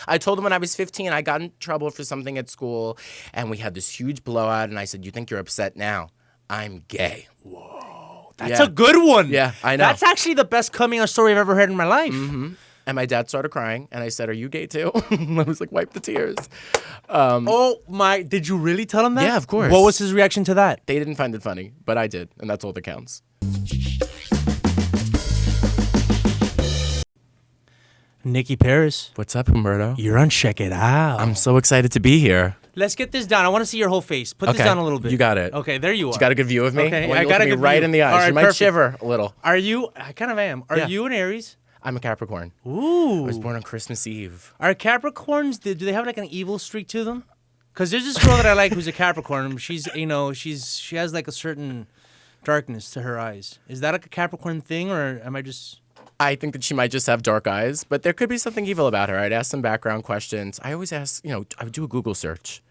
I told him when I was 15, I got in trouble for something at school, and we had this huge blowout, and I said, you think you're upset now? I'm gay. Whoa. That's a good one. Yeah, I know. That's actually the best coming out story I've ever heard in my life. Mm-hmm. And my dad started crying, and I said, are you gay too? I was like, wipe the tears. Did you really tell him that? Yeah, of course. What was his reaction to that? They didn't find it funny, but I did, and that's all that counts. Nicky Paris. What's up, Humberto? You're on Checkitow. I'm so excited to be here. Let's get this down. I want to see your whole face. Put this down a little bit. You got it. Okay, there you are. You got a good view of me? Okay, I got a good right view. In the eyes. Right, you might perfect. shiver a little. Are you? I kind of am. Are you an Aries? I'm a Capricorn. Ooh. I was born on Christmas Eve. Are Capricorns, do they have like an evil streak to them? Because there's this girl that I like who's a Capricorn. She's, she has like a certain darkness to her eyes. Is that like a Capricorn thing, or am I just... I think that she might just have dark eyes, but there could be something evil about her. I'd ask some background questions. I always ask, I would do a Google search.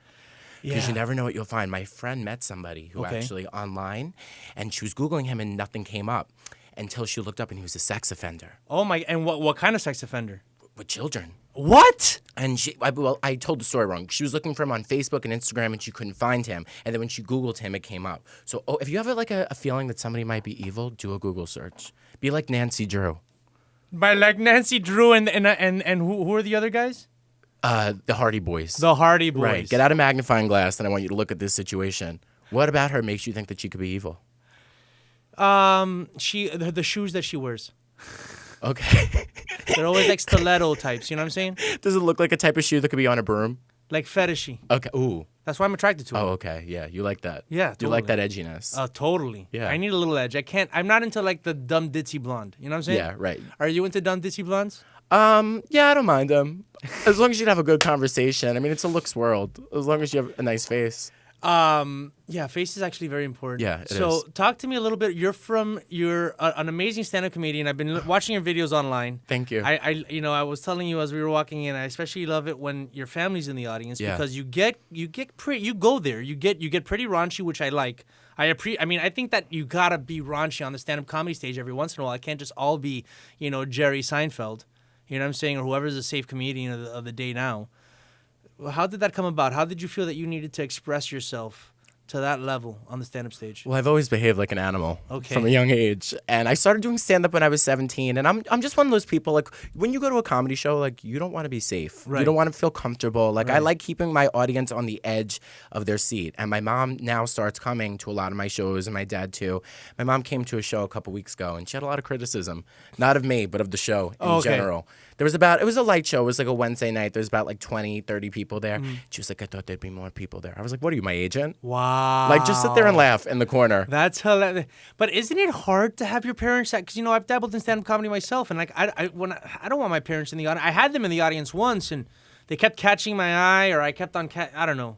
Because you never know what you'll find. My friend met somebody who actually online, and she was Googling him and nothing came up until she looked up and he was a sex offender. Oh my, and what kind of sex offender? With children. What? And I told the story wrong. She was looking for him on Facebook and Instagram, and she couldn't find him. And then when she Googled him, it came up. So if you have a feeling that somebody might be evil, do a Google search. Be like Nancy Drew. By like Nancy Drew and who are the other guys? The Hardy Boys. The Hardy Boys. Right. Get out a magnifying glass, and I want you to look at this situation. What about her makes you think that she could be evil? The shoes that she wears. Okay. They're always like stiletto types. You know what I'm saying? Does it look like a type of shoe that could be on a broom? Like fetishy. Okay. Ooh. That's why I'm attracted to it. Oh, okay. Yeah, you like that. Yeah, totally. You like that edginess. Totally. Yeah. I need a little edge. I'm not into like the dumb ditzy blonde. You know what I'm saying? Yeah, right. Are you into dumb ditzy blondes? Yeah, I don't mind them. As long as you have a good conversation. I mean, it's a looks world. As long as you have a nice face. Yeah, face is actually very important. Yeah, it so is. Talk to me a little bit. You're an amazing stand-up comedian. I've been watching your videos online. Thank you. I was telling you as we were walking in, I especially love it when your family's in the audience because you get pretty, you go there. You get pretty raunchy, which I like. I think that you gotta be raunchy on the stand-up comedy stage every once in a while. I can't just all be, Jerry Seinfeld. You know what I'm saying? Or whoever's a safe comedian of the day now. How did that come about? How did you feel that you needed to express yourself to that level on the stand-up stage? Well, I've always behaved like an animal from a young age. And I started doing stand-up when I was 17. And I'm just one of those people, like, when you go to a comedy show, like, you don't want to be safe. Right. You don't want to feel comfortable. Like, I like keeping my audience on the edge of their seat. And my mom now starts coming to a lot of my shows, and my dad, too. My mom came to a show a couple weeks ago, and she had a lot of criticism. Not of me, but of the show in general. It was a light show. It was like a Wednesday night. There was about like 20, 30 people there. She was like, I thought there'd be more people there. I was like, what are you, my agent? Wow. Like, just sit there and laugh in the corner. That's hilarious. But isn't it hard to have your parents, because, I've dabbled in stand-up comedy myself, and like, I don't want my parents in the audience. I had them in the audience once, and they kept catching my eye, or I kept on, I don't know.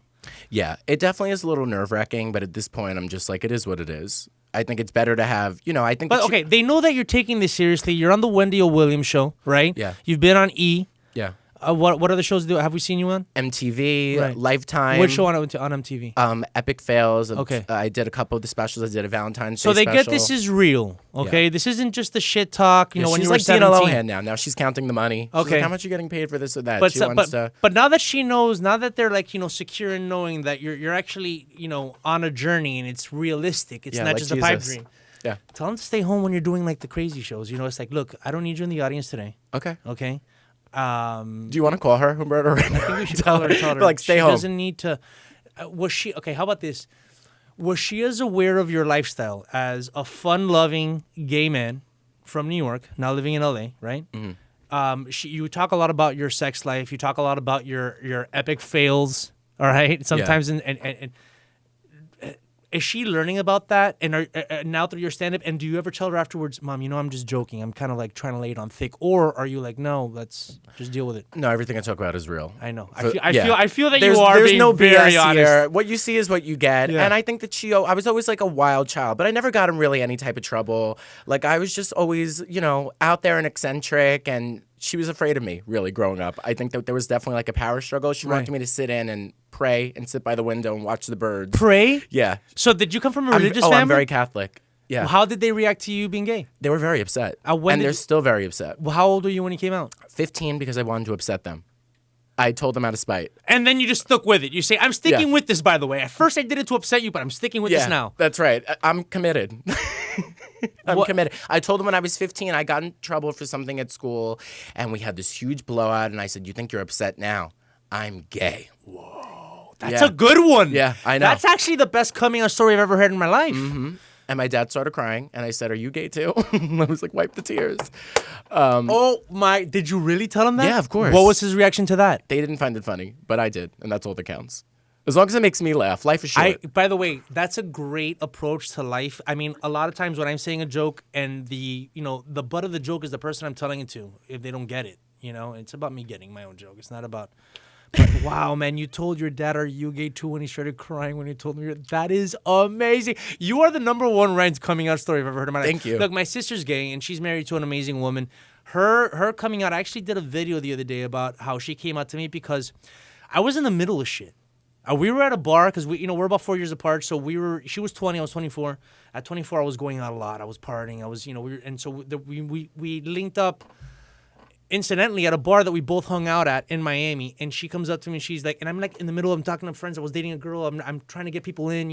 Yeah, it definitely is a little nerve-wracking, but at this point, I'm just like, it is what it is. I think it's better to have, I think... But, they know that you're taking this seriously. You're on the Wendy Williams show, right? Yeah. You've been on E! Yeah. What other shows have we seen you on? MTV, right. Lifetime. What show on MTV? Epic Fails. Okay. I did a couple of the specials. I did a Valentine's Day So they special. get this is real, okay? Yeah. This isn't just the shit talk, when she's you were like 17. Dina Lohan now. Now she's counting the money. Okay. She's like, how much are you getting paid for this or that? But now that she knows, now that they're like, secure in knowing that you're actually, on a journey and it's realistic. It's not like just Jesus. A pipe dream. Yeah. Tell them to stay home when you're doing like the crazy shows. It's like, look, I don't need you in the audience today. Okay. Okay. Do you want to call her, Humberto? I think we should call her and tell her. Like, stay home. She doesn't need to. Was she okay? How about this? Was she as aware of your lifestyle as a fun-loving gay man from New York, now living in LA, right? Mm-hmm. You talk a lot about your sex life. You talk a lot about your epic fails. All right. Sometimes and is she learning about that and now through your stand-up? And do you ever tell her afterwards, Mom, I'm just joking. I'm kind of like trying to lay it on thick. Or are you like, no, let's just deal with it? No, everything I talk about is real. I know. I feel that you are there's being no very BS honest. here. What you see is what you get. Yeah. And I think that I was always like a wild child, but I never got in really any type of trouble. Like, I was just always, out there and eccentric, and she was afraid of me, really, growing up. I think that there was definitely like a power struggle. She wanted me to sit in and pray and sit by the window and watch the birds. Pray? Yeah. So did you come from a religious family? I'm very Catholic. Yeah. Well, how did they react to you being gay? They were very upset. And they're still very upset. Well, how old were you when you came out? 15, because I wanted to upset them. I told them out of spite. And then you just stuck with it. You say, I'm sticking with this, by the way. At first I did it to upset you, but I'm sticking with this now. That's right. I'm committed. I'm committed. I told them when I was 15, I got in trouble for something at school, and we had this huge blowout, and I said, you think you're upset now? I'm gay. Whoa. That's a good one. Yeah, I know. That's actually the best coming out story I've ever heard in my life. Mm-hmm. And my dad started crying, and I said, are you gay too? I was like, wipe the tears. Did you really tell him that? Yeah, of course. What was his reaction to that? They didn't find it funny, but I did, and that's all that counts. As long as it makes me laugh. Life is short. By the way, that's a great approach to life. I mean, a lot of times when I'm saying a joke and the butt of the joke is the person I'm telling it to, if they don't get it, it's about me getting my own joke. It's not about... But wow, man, you told your dad, are you gay too, when he started crying when you told me that is amazing. You are the number one Ryan's coming out story I've ever heard in my life. Thank you. Look, my sister's gay, and she's married to an amazing woman. Her coming out, I actually did a video the other day about how she came out to me because I was in the middle of shit. We were at a bar because we're about 4 years apart. So she was 20, I was 24. At 24, I was going out a lot. I was partying. I was, we linked up incidentally at a bar that we both hung out at in Miami. And she comes up to me and she's like, and I'm like in the middle, I'm talking to friends. I was dating a girl. I'm trying to get people in,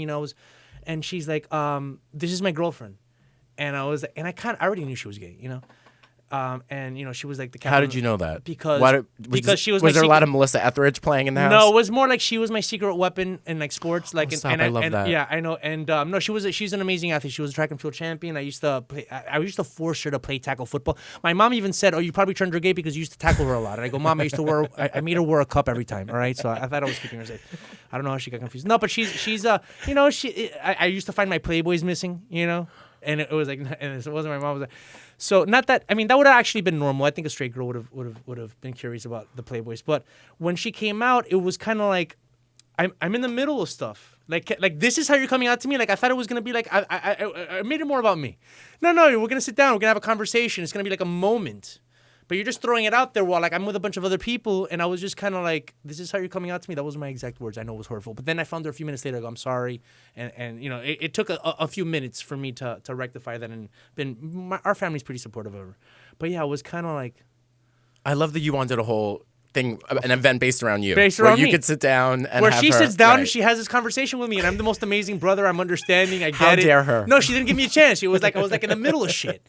and she's like, this is my girlfriend. And I was like, and I already knew she was gay, and she was like the captain. How did you know that? Because she was. Was there a lot of Melissa Etheridge playing in the house? No, it was more like she was my secret weapon in like sports. Like, I love that. Yeah, I know. And no, she's an amazing athlete. She was a track and field champion. I used to force her to play tackle football. My mom even said, "Oh, you probably turned her gay because you used to tackle her a lot." And I go, "Mom, I made her wear a cup every time." All right, so I thought I was keeping her safe. I don't know how she got confused. No, but she's I used to find my Playboys missing, and it was like, and it wasn't my mom. It was like, so not that, I mean, that would have actually been normal. I think a straight girl would have been curious about the Playboys. But when she came out, it was kind of like, I'm in the middle of stuff. Like this is how you're coming out to me. Like I thought it was gonna be like I made it more about me. No, we're gonna sit down. We're gonna have a conversation. It's gonna be like a moment. But you're just throwing it out there while like I'm with a bunch of other people, and I was just kind of like, this is how you're coming out to me. That wasn't my exact words. I know it was hurtful. But then I found her a few minutes later. I go, I'm sorry, and it took a few minutes for me to rectify that, and our family's pretty supportive of her. But yeah, it was kind of like, I love that you wanted a whole thing, an event based around you, where you could sit down and where have she her, sits down right. and she has this conversation with me, and I'm the most amazing brother. I'm understanding. I get it. How dare her? No, she didn't give me a chance. She was like, I was like in the middle of shit.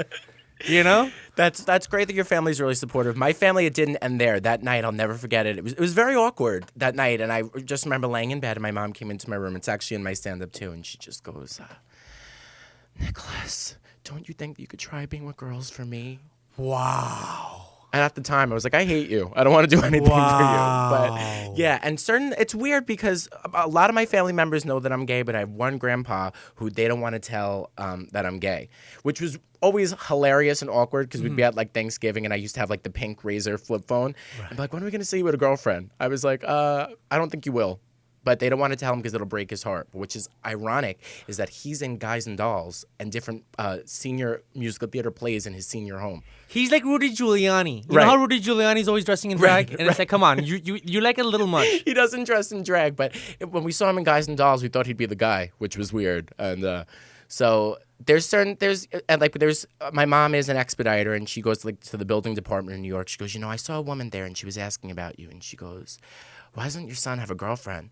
That's great that your family's really supportive. My family, it didn't end there. That night, I'll never forget it. It was very awkward that night, and I just remember laying in bed, and my mom came into my room. It's actually in my stand-up too, and she just goes, Nicholas, don't you think that you could try being with girls for me? Wow. And at the time, I was like, I hate you. I don't want to do anything for you. But yeah, and it's weird because a lot of my family members know that I'm gay, but I have one grandpa who they don't want to tell that I'm gay, which was always hilarious and awkward because we'd be at like Thanksgiving and I used to have like the pink Razor flip phone. Right. I'm like, when are we going to see you with a girlfriend? I was like, I don't think you will. But they don't want to tell him because it'll break his heart. Which is ironic, is that he's in Guys and Dolls and different senior musical theater plays in his senior home. He's like Rudy Giuliani. You know how Rudy Giuliani's always dressing in drag? And it's like, come on, you like it a little much. He doesn't dress in drag, but when we saw him in Guys and Dolls, we thought he'd be the guy, which was weird. And so there's my mom is an expediter, and she goes to the building department in New York. She goes, I saw a woman there, and she was asking about you. And she goes, why doesn't your son have a girlfriend?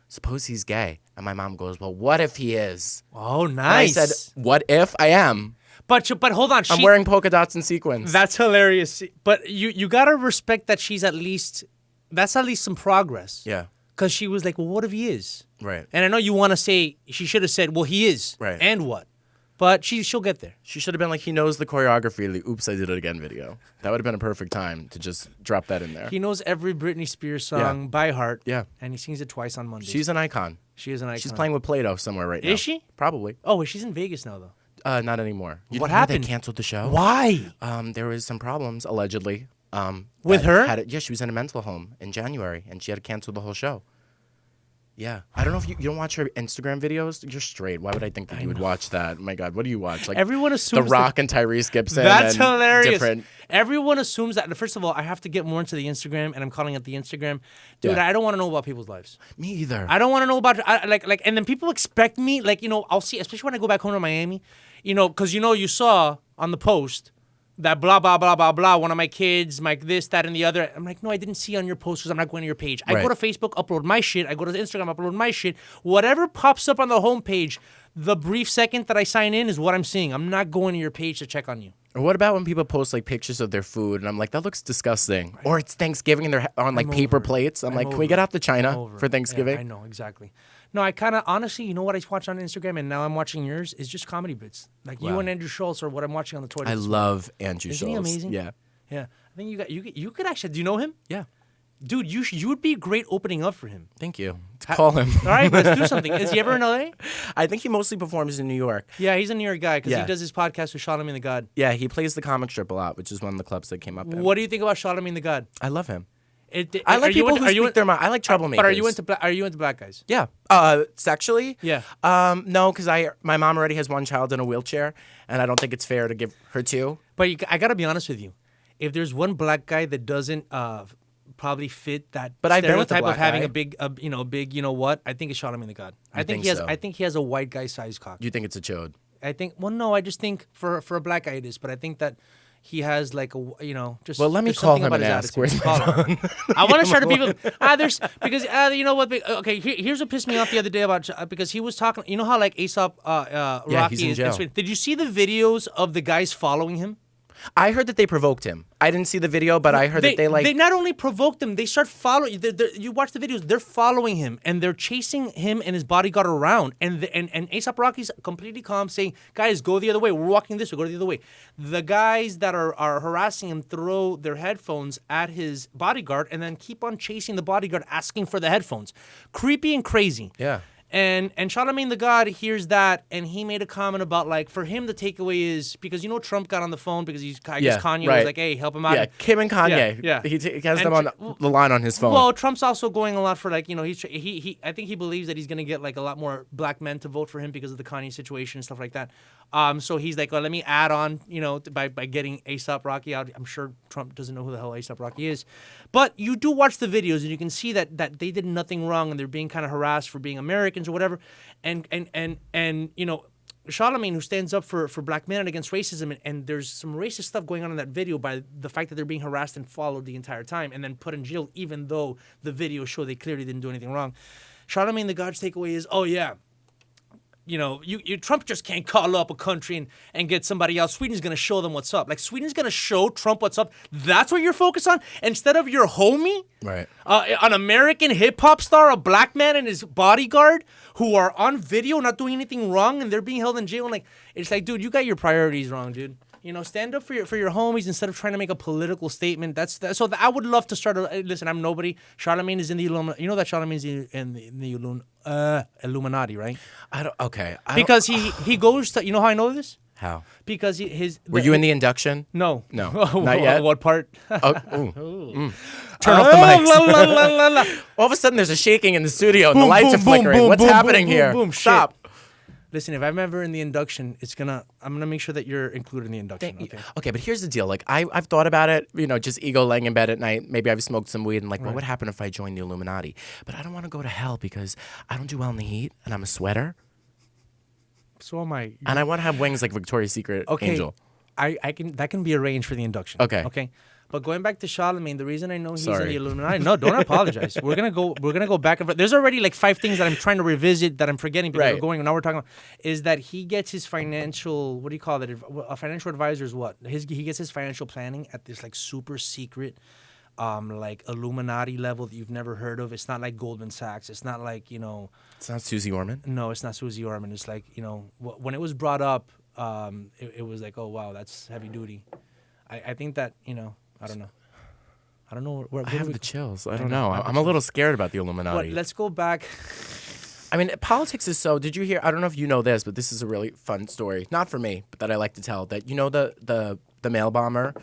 Suppose he's gay. And my mom goes, well, what if he is? Oh, nice. And I said, what if I am? But hold on. I'm wearing polka dots and sequins. That's hilarious. But you got to respect that that's at least some progress. Yeah. Because she was like, well, what if he is? Right. And I know you want to say, she should have said, well, he is. Right. And what? But she'll get there. She should have been like, he knows the choreography of the Oops, I Did It Again video. That would have been a perfect time to just drop that in there. He knows every Britney Spears song by heart. Yeah. And he sings it twice on Mondays. She's an icon. She is an icon. She's playing with Play-Doh somewhere right now. Is she? Probably. Oh, she's in Vegas now, though. Not anymore. What happened? They canceled the show. Why? There was some problems, allegedly. With her? Yeah, she was in a mental home in January, and she had to cancel the whole show. Yeah. I don't know if you don't watch her Instagram videos. You're straight. Why would I think that you would watch that? My God, what do you watch? Like everyone assumes The Rock and Tyrese Gibson. That's and hilarious. Everyone assumes that. First of all, I have to get more into the Instagram, and I'm calling it the Instagram. Dude, I don't want to know about people's lives. Me either. I don't want to know about and then people expect me, I'll see, especially when I go back home to Miami, because you saw on the post that blah, blah, blah, blah, blah, one of my kids, my this, that, and the other. I'm like, no, I didn't see on your post because I'm not going to your page. I go to Facebook, upload my shit. I go to Instagram, upload my shit. Whatever pops up on the homepage, the brief second that I sign in is what I'm seeing. I'm not going to your page to check on you. Or what about when people post like pictures of their food and I'm like, that looks disgusting. Or it's Thanksgiving and they're on like paper plates. I'm like, can we get out to China for Thanksgiving? Yeah, I know, exactly. No, I kind of, honestly, you know what I watch on Instagram and now I'm watching yours is just comedy bits. Like you and Andrew Schultz or what I'm watching on the Twitter. I love Andrew Schultz. Isn't he amazing? Yeah. Yeah. I think you could actually, do you know him? Yeah. Dude, you would be great opening up for him. Thank you. Call him. All right, let's do something. Is he ever in LA? I think he mostly performs in New York. Yeah, he's a New York guy because he does his podcast with Charlamagne the God. Yeah, he plays the comic strip a lot, which is one of the clubs that came up. What do you think about Charlamagne the God? I love him. I like people who speak their mind. I like troublemakers. But are you into black guys? Yeah. Sexually? Yeah. No, because my mom already has one child in a wheelchair, and I don't think it's fair to give her two. But I gotta be honest with you. If there's one black guy that doesn't probably fit that stereotype of having a big, I think it's Charlamagne the God. I think he has a white guy size cock. You think it's a chode? I just think for a black guy it is, but I think that he has like just. Well, let me call him and ask. Where's my phone? I want to try to people. You know what? Okay, here's what pissed me off the other day about because he was talking. You know how like Aesop Rocky he's in jail. Did you see the videos of the guys following him? I heard that they provoked him. I didn't see the video, but I heard that they not only provoked him, they start following. You watch the videos; they're following him and they're chasing him and his bodyguard around. And A$AP Rocky's completely calm, saying, "Guys, go the other way. We're walking this way. Go the other way." The guys that are harassing him throw their headphones at his bodyguard and then keep on chasing the bodyguard, asking for the headphones. Creepy and crazy. Yeah. And Charlamagne the God hears that, and he made a comment about, like, for him, the takeaway is, because, Trump got on the phone because I guess Kanye was like, hey, help him out. Yeah, Kim and Kanye. Yeah. He has them on the line on his phone. Well, Trump's also going a lot for, like, I think he believes that he's going to get, like, a lot more black men to vote for him because of the Kanye situation and stuff like that. So he's like, let me add on, by getting A$AP Rocky out. I'm sure Trump doesn't know who the hell A$AP Rocky is. But you do watch the videos and you can see that they did nothing wrong and they're being kind of harassed for being Americans or whatever. And Charlamagne, who stands up for black men and against racism, and there's some racist stuff going on in that video by the fact that they're being harassed and followed the entire time and then put in jail, even though the videos show they clearly didn't do anything wrong. Charlamagne the God's takeaway is, oh yeah, Trump just can't call up a country and get somebody else. Sweden's going to show them what's up. Like, Sweden's going to show Trump what's up. That's what you're focused on? Instead of your homie? Right. An American hip-hop star, a black man and his bodyguard who are on video not doing anything wrong and they're being held in jail. And like, it's like, dude, you got your priorities wrong, dude. Stand up for your homies instead of trying to make a political statement. So I would love to start listen, I'm nobody. Charlamagne is in the Illuminati. You know that Charlamagne's in the Illuminati, right? Because he goes to, you know how I know this? How? Because were you in the induction? No. Not yet? What part? Turn off the mics. All of a sudden there's a shaking in the studio and the lights are flickering. What's happening here? Stop. Listen, if I'm ever in the induction, I'm gonna make sure that you're included in the induction. Okay, but here's the deal. Like, I've thought about it. Just ego laying in bed at night. Maybe I've smoked some weed and like, what would happen if I joined the Illuminati? But I don't want to go to hell because I don't do well in the heat and I'm a sweater. So am I. And I want to have wings like Victoria's Secret Angel. That can be arranged for the induction. Okay. But going back to Charlamagne, the reason I know he's in the Illuminati. No, don't apologize. We're gonna go back and forth. There's already like 5 things that I'm trying to revisit that I'm forgetting because we're going. Now we're talking about is that he gets his financial. What do you call it? A financial advisor is what? He gets his financial planning at this like super secret, like Illuminati level that you've never heard of. It's not like Goldman Sachs. It's not like It's not Susie Orman. No, it's not Susie Orman. It's like when it was brought up, it was like, oh wow, that's heavy duty. I think that I don't know. I have the chills. I don't know. I'm a little scared about the Illuminati. But let's go back. I mean, politics is so. Did you hear? I don't know if you know this, but this is a really fun story. Not for me, but that I like to tell. That the mail bomber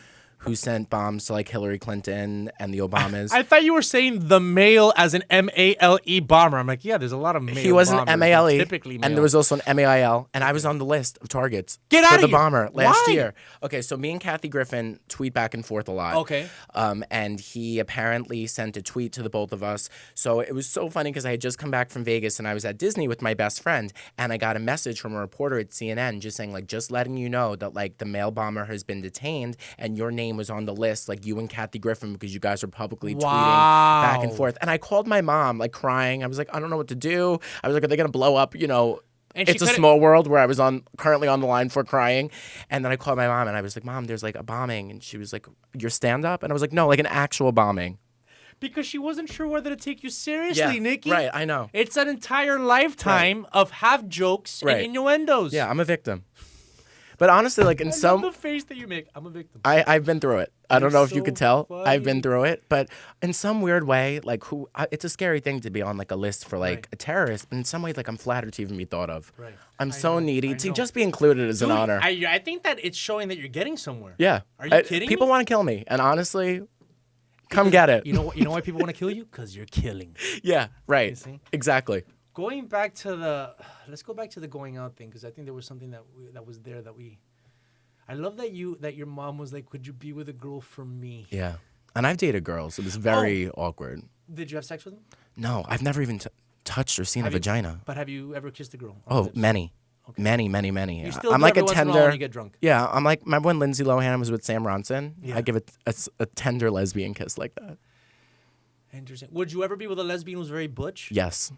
who sent bombs to like Hillary Clinton and the Obamas. I thought you were saying the male as an MALE bomber. I'm like, yeah, there's a lot of male He was bombers. an MALE, Typically male. and there was also an MAIL, and I was on the list of targets Get for outta the here. bomber last Why? year. Okay, so me and Kathy Griffin tweet back and forth a lot. Okay. And he apparently sent a tweet to the both of us. So it was so funny because I had just come back from Vegas and I was at Disney with my best friend, and I got a message from a reporter at CNN just saying like, just letting you know that like the male bomber has been detained and your name was on the list, like you and Kathy Griffin, because you guys were publicly tweeting back and forth. And I called my mom like crying. I was like, I don't know what to do. I was like, are they gonna blow up? You know. And It's a small world where I was currently on the line for crying. And then I called my mom and I was like, Mom, there's like a bombing. And she was like, your stand-up? And I was like, no, like an actual bombing. Because she wasn't sure whether to take you seriously, Nicky. Right, I know. It's an entire lifetime of half jokes and innuendos. Yeah, I'm a victim. But honestly, like I love the face that you make. I'm a victim. I've been through it. I don't know if you could tell. funny. I've been through it. But in some weird way, like it's a scary thing to be on like a list for like a terrorist. But in some ways, like I'm flattered to even be thought of. Right. I'm so needy. I To know. just be included is an honor. I think that it's showing that you're getting somewhere. Yeah. Are you kidding People me? want to kill me. And honestly, come get it. You know why people want to kill you? Because you're killing. Yeah, right. You see? Exactly. Going back to let's go back to the going out thing, because I think there was something that was there that we. I love that your mom was like, "Could you be with a girl for me?" Yeah. And I've dated girls. It was very awkward. Did you have sex with them? No, I've never even touched or seen a vagina. But have you ever kissed a girl? Oh, many. Okay. Many. You still I'm do like a every once in a while tender. when you get drunk. Yeah, I'm like, remember when Lindsay Lohan was with Sam Ronson? Yeah. I give it a tender lesbian kiss like that. Interesting. Would you ever be with a lesbian who's very butch? Yes.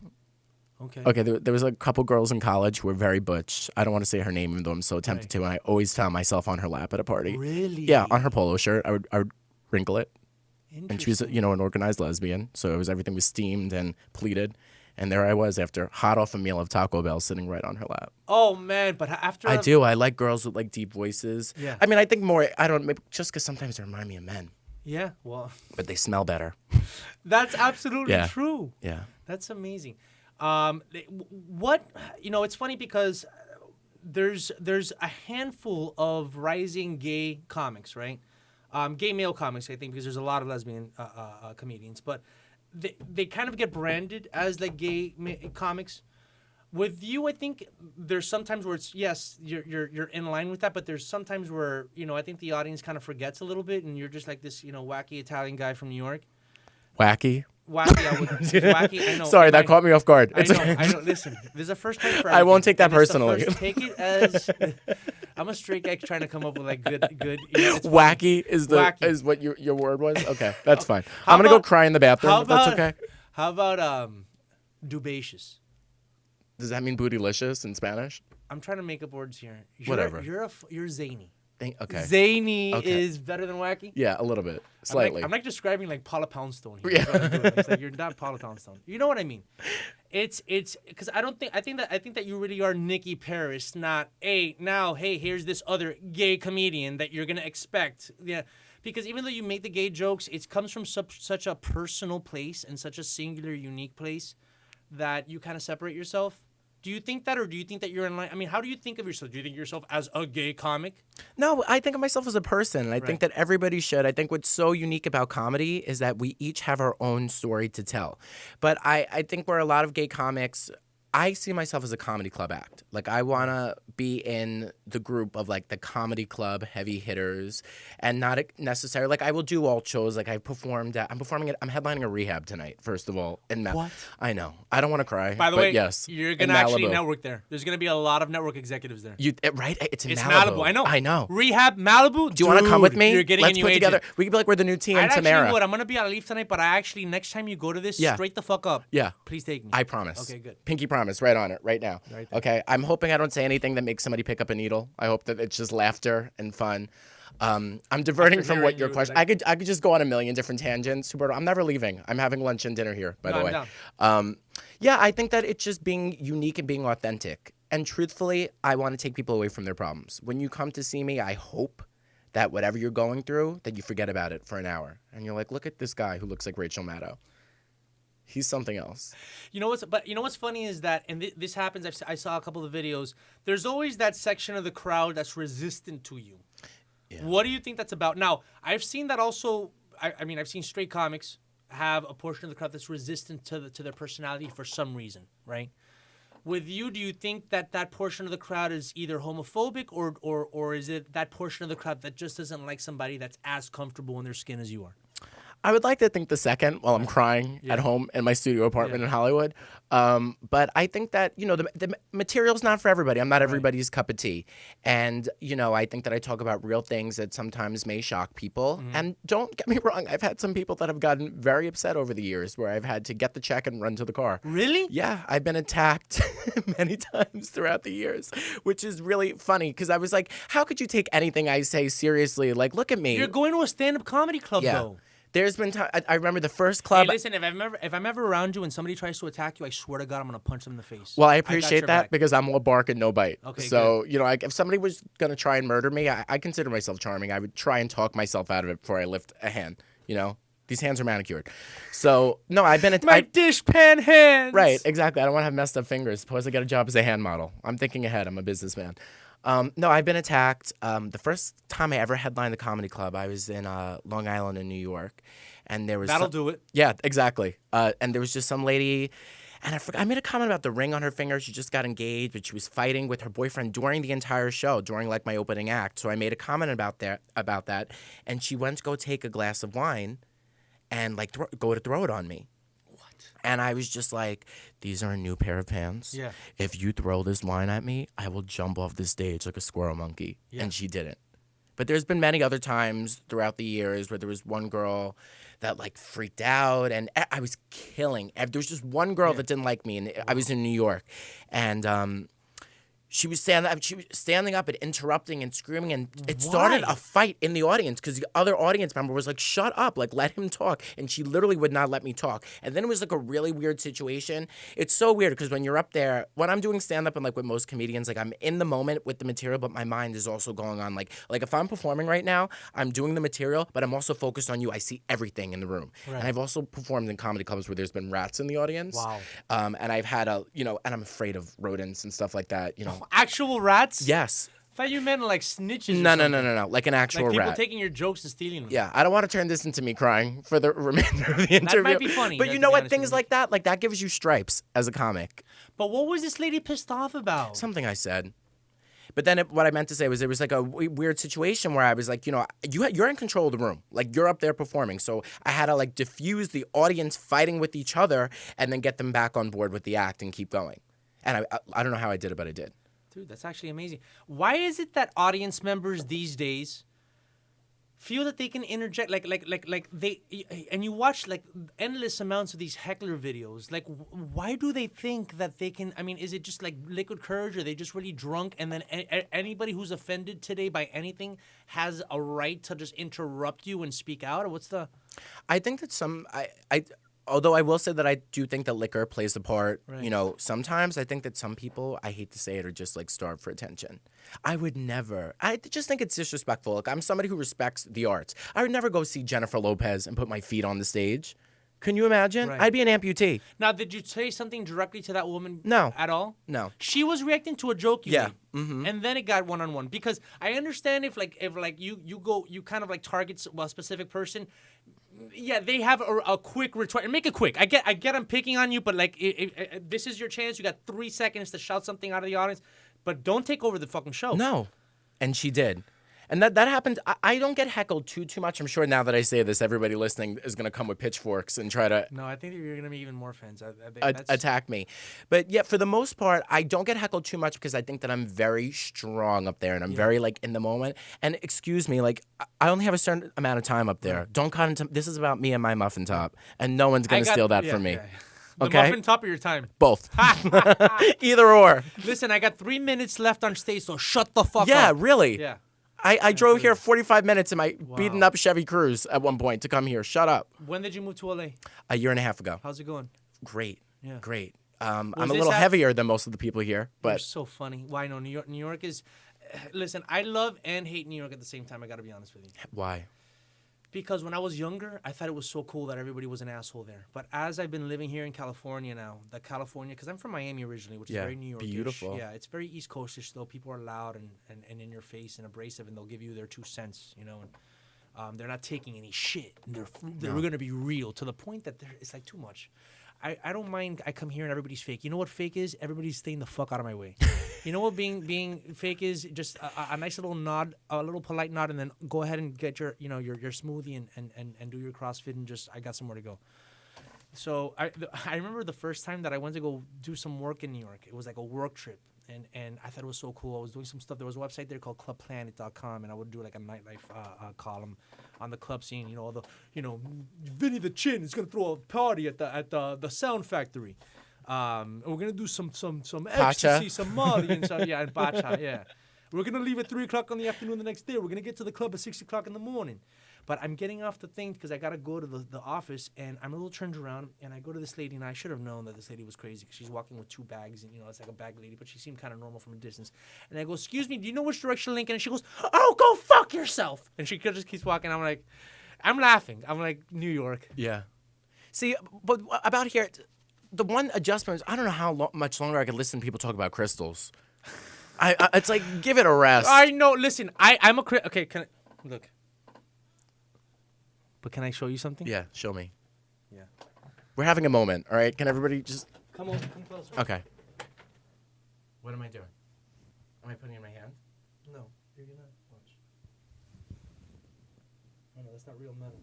Okay. Okay, there was a couple girls in college who were very butch. I don't want to say her name, even though I'm so tempted to, and I always found myself on her lap at a party. Really? Yeah, on her polo shirt. I would wrinkle it. And she was, Interesting. an organized lesbian, so everything was steamed and pleated. And there I was after hot off a meal of Taco Bell sitting right on her lap. Oh man, but after I do. I like girls with like deep voices. Yeah. I mean, I think more, maybe just because sometimes they remind me of men. Yeah, well, But they smell better. that's absolutely true. Yeah. That's amazing. It's funny because there's a handful of rising gay comics, right? Gay male comics, I think, because there's a lot of lesbian comedians, but they kind of get branded as like gay comics. With you, I think there's sometimes where it's yes, you're in line with that, but there's sometimes where I think the audience kind of forgets a little bit, and you're just like this wacky Italian guy from New York. Wacky. Wacky. I know. Sorry, that caught me off guard. I know. Listen, this is a first time for I won't take that and it's the personally. first. Take it as I'm a straight guy trying to come up with like good. It's funny. Wacky is Wacky. is what your word was. Okay, that's fine. How I'm gonna go about- cry in the bathroom. If that's okay. How about dubacious? Does that mean bootylicious in Spanish? I'm trying to make up words here. Whatever. You're zany. Okay. Zany Okay. is better than wacky. Yeah, a little bit, slightly. I'm like describing like Paula Poundstone here. Yeah. That's what I'm doing. It's like you're not Paula Poundstone. You know what I mean? It's because I think that you really are Nicky Paris, not here's this other gay comedian that you're gonna expect. Yeah. Because even though you make the gay jokes, it comes from such a personal place and such a singular, unique place that you kind of separate yourself. Do you think that, or do you think that you're in line? I mean, how do you think of yourself? Do you think of yourself as a gay comic? No, I think of myself as a person. I think that everybody should. I think what's so unique about comedy is that we each have our own story to tell. But I think where a lot of gay comics, I see myself as a comedy club act. Like, I want to be in the group of, like, the comedy club heavy hitters and not necessarily, like, I will do all shows. Like, I'm headlining a rehab tonight, first of all. What? I know. I don't want to cry. By the but way, yes, you're going to actually network there. There's going to be a lot of network executives there. Right? It's It's Malibu. Malibu. I know. Rehab, Malibu. Do you want to come with me? You're getting Let's a new put agent. together. We could be like we're the new Tia and I Tamara. actually would. I'm going to be on leave tonight, but I actually, next time you go to this, straight the fuck up. Yeah. Please take me. I promise. Okay, good. Pinky promise, right on it, right now. Right there. Okay, I'm hoping I don't say anything that makes somebody pick up a needle. I hope that it's just laughter and fun. I'm diverting from what your question. I could just go on a million different tangents. Humberto, I'm never leaving. I'm having lunch and dinner here, by the way. I'm Yeah, I think that it's just being unique and being authentic. And truthfully, I want to take people away from their problems. When you come to see me, I hope that whatever you're going through, that you forget about it for an hour. And you're like, look at this guy who looks like Rachel Maddow. He's something else. You know what's funny is that, and this happens. I saw a couple of videos. There's always that section of the crowd that's resistant to you. Yeah. What do you think that's about? Now, I've seen that also. I mean, I've seen straight comics have a portion of the crowd that's resistant to their personality for some reason, right? With you, do you think that portion of the crowd is either homophobic or is it that portion of the crowd that just doesn't like somebody that's as comfortable in their skin as you are? I would like to think the second while I'm crying at home in my studio apartment in Hollywood. But I think that, you know, the material's not for everybody. I'm not everybody's cup of tea. And, you know, I think that I talk about real things that sometimes may shock people. And don't get me wrong, I've had some people that have gotten very upset over the years where I've had to get the check and run to the car. Really? Yeah, I've been attacked many times throughout the years, which is really funny because I was like, how could you take anything I say seriously? Like, look at me. You're going to a stand-up comedy club, though. There's been time. I remember the first club. Hey, listen, if I'm ever around you and somebody tries to attack you, I swear to God, I'm gonna punch them in the face. Well, I appreciate that because I'm all bark and no bite. Okay, so good. you know, if somebody was gonna try and murder me, I consider myself charming. I would try and talk myself out of it before I lift a hand. You know, these hands are manicured. So no, I've been my dishpan hands. Right, exactly. I don't want to have messed up fingers. Suppose I get a job as a hand model. I'm thinking ahead. I'm a businessman. No, I've been attacked. The first time I ever headlined the comedy club, I was in Long Island in New York. And there was That'll do it. Yeah, exactly. And there was just some lady, and I made a comment about the ring on her finger. She just got engaged, but she was fighting with her boyfriend during the entire show, during like my opening act. So I made a comment about that, and she went to go take a glass of wine, and like go to throw it on me. What? And I was just like, these are a new pair of pants. Yeah. If you throw this wine at me, I will jump off the stage like a squirrel monkey. Yeah. And she didn't. But there's been many other times throughout the years where there was one girl that like freaked out, and I was killing. There was just one girl that didn't like me, and I was in New York, and she was standing up and interrupting and screaming, and it started a fight in the audience because the other audience member was like, shut up, like let him talk, and she literally would not let me talk. And then it was like a really weird situation. It's so weird because when you're up there, when I'm doing stand-up and like with most comedians, like I'm in the moment with the material, but my mind is also going on like if I'm performing right now, I'm doing the material, but I'm also focused on you. I see everything in the room. Right. And I've also performed in comedy clubs where there's been rats in the audience. Wow. And I've had and I'm afraid of rodents and stuff like that, you know. Actual rats? Yes. I thought you meant like snitches. No. Like an actual like people rat. taking your jokes and stealing them. Yeah, I don't want to turn this into me crying for the remainder of the interview. That might be funny. But you know what? Things like that gives you stripes as a comic. But what was this lady pissed off about? Something I said. But then what I meant to say was there was like a weird situation where I was like, you're in control of the room. Like you're up there performing. So I had to like diffuse the audience fighting with each other and then get them back on board with the act and keep going. And I don't know how I did it, but I did. Dude, that's actually amazing. Why is it that audience members these days feel that they can interject like they, and you watch like endless amounts of these heckler videos, like why do they think that they can? I mean, is it just like liquid courage, or are they just really drunk, and then anybody who's offended today by anything has a right to just interrupt you and speak out? Or what's the? I think that although I will say that I do think that liquor plays a part, right. You know, sometimes I think that some people, I hate to say it, are just like starved for attention. I would never. I just think it's disrespectful. Like I'm somebody who respects the arts. I would never go see Jennifer Lopez and put my feet on the stage. Can you imagine? Right. I'd be an amputee. Now, did you say something directly to that woman? No. At all? No. She was reacting to a joke you made. Mm-hmm. And then it got one-on-one. Because I understand if you kind of like target a specific person. Yeah, they have a quick retort. And make it quick. I get I'm picking on you, but like this is your chance. You got 3 seconds to shout something out of the audience. But don't take over the fucking show. No. And she did. And that happened. I don't get heckled too much. I'm sure now that I say this, everybody listening is going to come with pitchforks and try to... No, I think you're going to be even more fans. Attack me. But yeah, for the most part, I don't get heckled too much because I think that I'm very strong up there and I'm very like in the moment. And excuse me, like I only have a certain amount of time up there. Right. Don't cut into... This is about me and my muffin top. And no one's going to steal that from me. Yeah. The muffin top or your time? Both. Either or. Listen, I got 3 minutes left on stage, so shut the fuck up. Yeah, really. Yeah. I drove here 45 minutes in my beaten up Chevy Cruze at one point to come here. Shut up. When did you move to LA? A year and a half ago. How's it going? Great. Yeah. Great. I'm a little heavier than most of the people here, but you're so funny. Why no? New York is. Listen, I love and hate New York at the same time. I got to be honest with you. Why? Because when I was younger, I thought it was so cool that everybody was an asshole there. But as I've been living here in California now, because I'm from Miami originally, which is very New York-ish. Beautiful. Yeah, it's very East Coast-ish, though. People are loud and in your face and abrasive, and they'll give you their 2 cents, you know. And they're not taking any shit. They're going to be real to the point that it's like too much. I don't mind. I come here and everybody's fake. You know what fake is? Everybody's staying the fuck out of my way. You know what being fake is? Just a nice little nod, a little polite nod, and then go ahead and get your smoothie and do your CrossFit and just I got somewhere to go. So I remember the first time that I went to go do some work in New York. It was like a work trip. And I thought it was so cool. I was doing some stuff. There was a website there called clubplanet.com, and I would do like a nightlife column on the club scene. You know, Vinny the Chin is gonna throw a party at the Sound Factory. And we're gonna do some ecstasy, some Molly, and so and Pacha, yeah. We're gonna leave at 3:00 in the afternoon the next day. We're gonna get to the club at 6:00 in the morning. But I'm getting off the thing because I got to go to the office, and I'm a little turned around, and I go to this lady, and I should have known that this lady was crazy because she's walking with 2 bags, and, it's like a bag lady, but she seemed kind of normal from a distance. And I go, excuse me, do you know which direction Lincoln? And she goes, oh, go fuck yourself. And she just keeps walking. I'm laughing. I'm like, New York. Yeah. See, but about here, the one adjustment is I don't know how much longer I could listen to people talk about crystals. It's like, give it a rest. I know. Listen, I'm a... Okay, look. But can I show you something? Yeah, show me. Yeah. We're having a moment, all right? Can everybody just... Come closer. Okay. What am I doing? Am I putting it in my hand? No, you're gonna watch. Oh no, that's not real metal.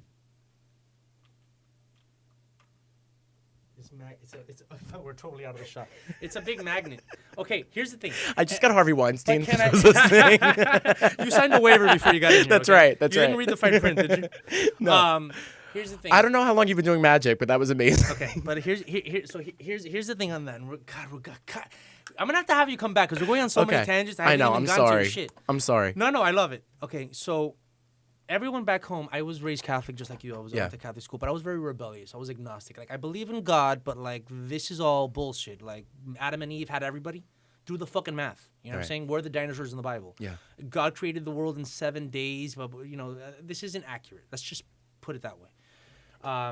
We're totally out of the shot. It's a big magnet. Okay, here's the thing. I just got Harvey Weinstein. You signed a waiver before you got in here. That's okay? right. That's you right. didn't read the fine print, did you? No. Here's the thing. I don't know how long you've been doing magic, but that was amazing. Okay, but here's the thing on that. And I'm gonna have you come back because we're going on so many tangents. I know. I'm sorry. Shit. I'm sorry. No, I love it. Okay, so. Everyone back home, I was raised Catholic just like you. I went to Catholic school, but I was very rebellious. I was agnostic. Like, I believe in God, but, like, this is all bullshit. Like, Adam and Eve had everybody. Do the fucking math. You know what I'm saying? We're the dinosaurs in the Bible. Yeah. God created the world in 7 days, but, this isn't accurate. Let's just put it that way.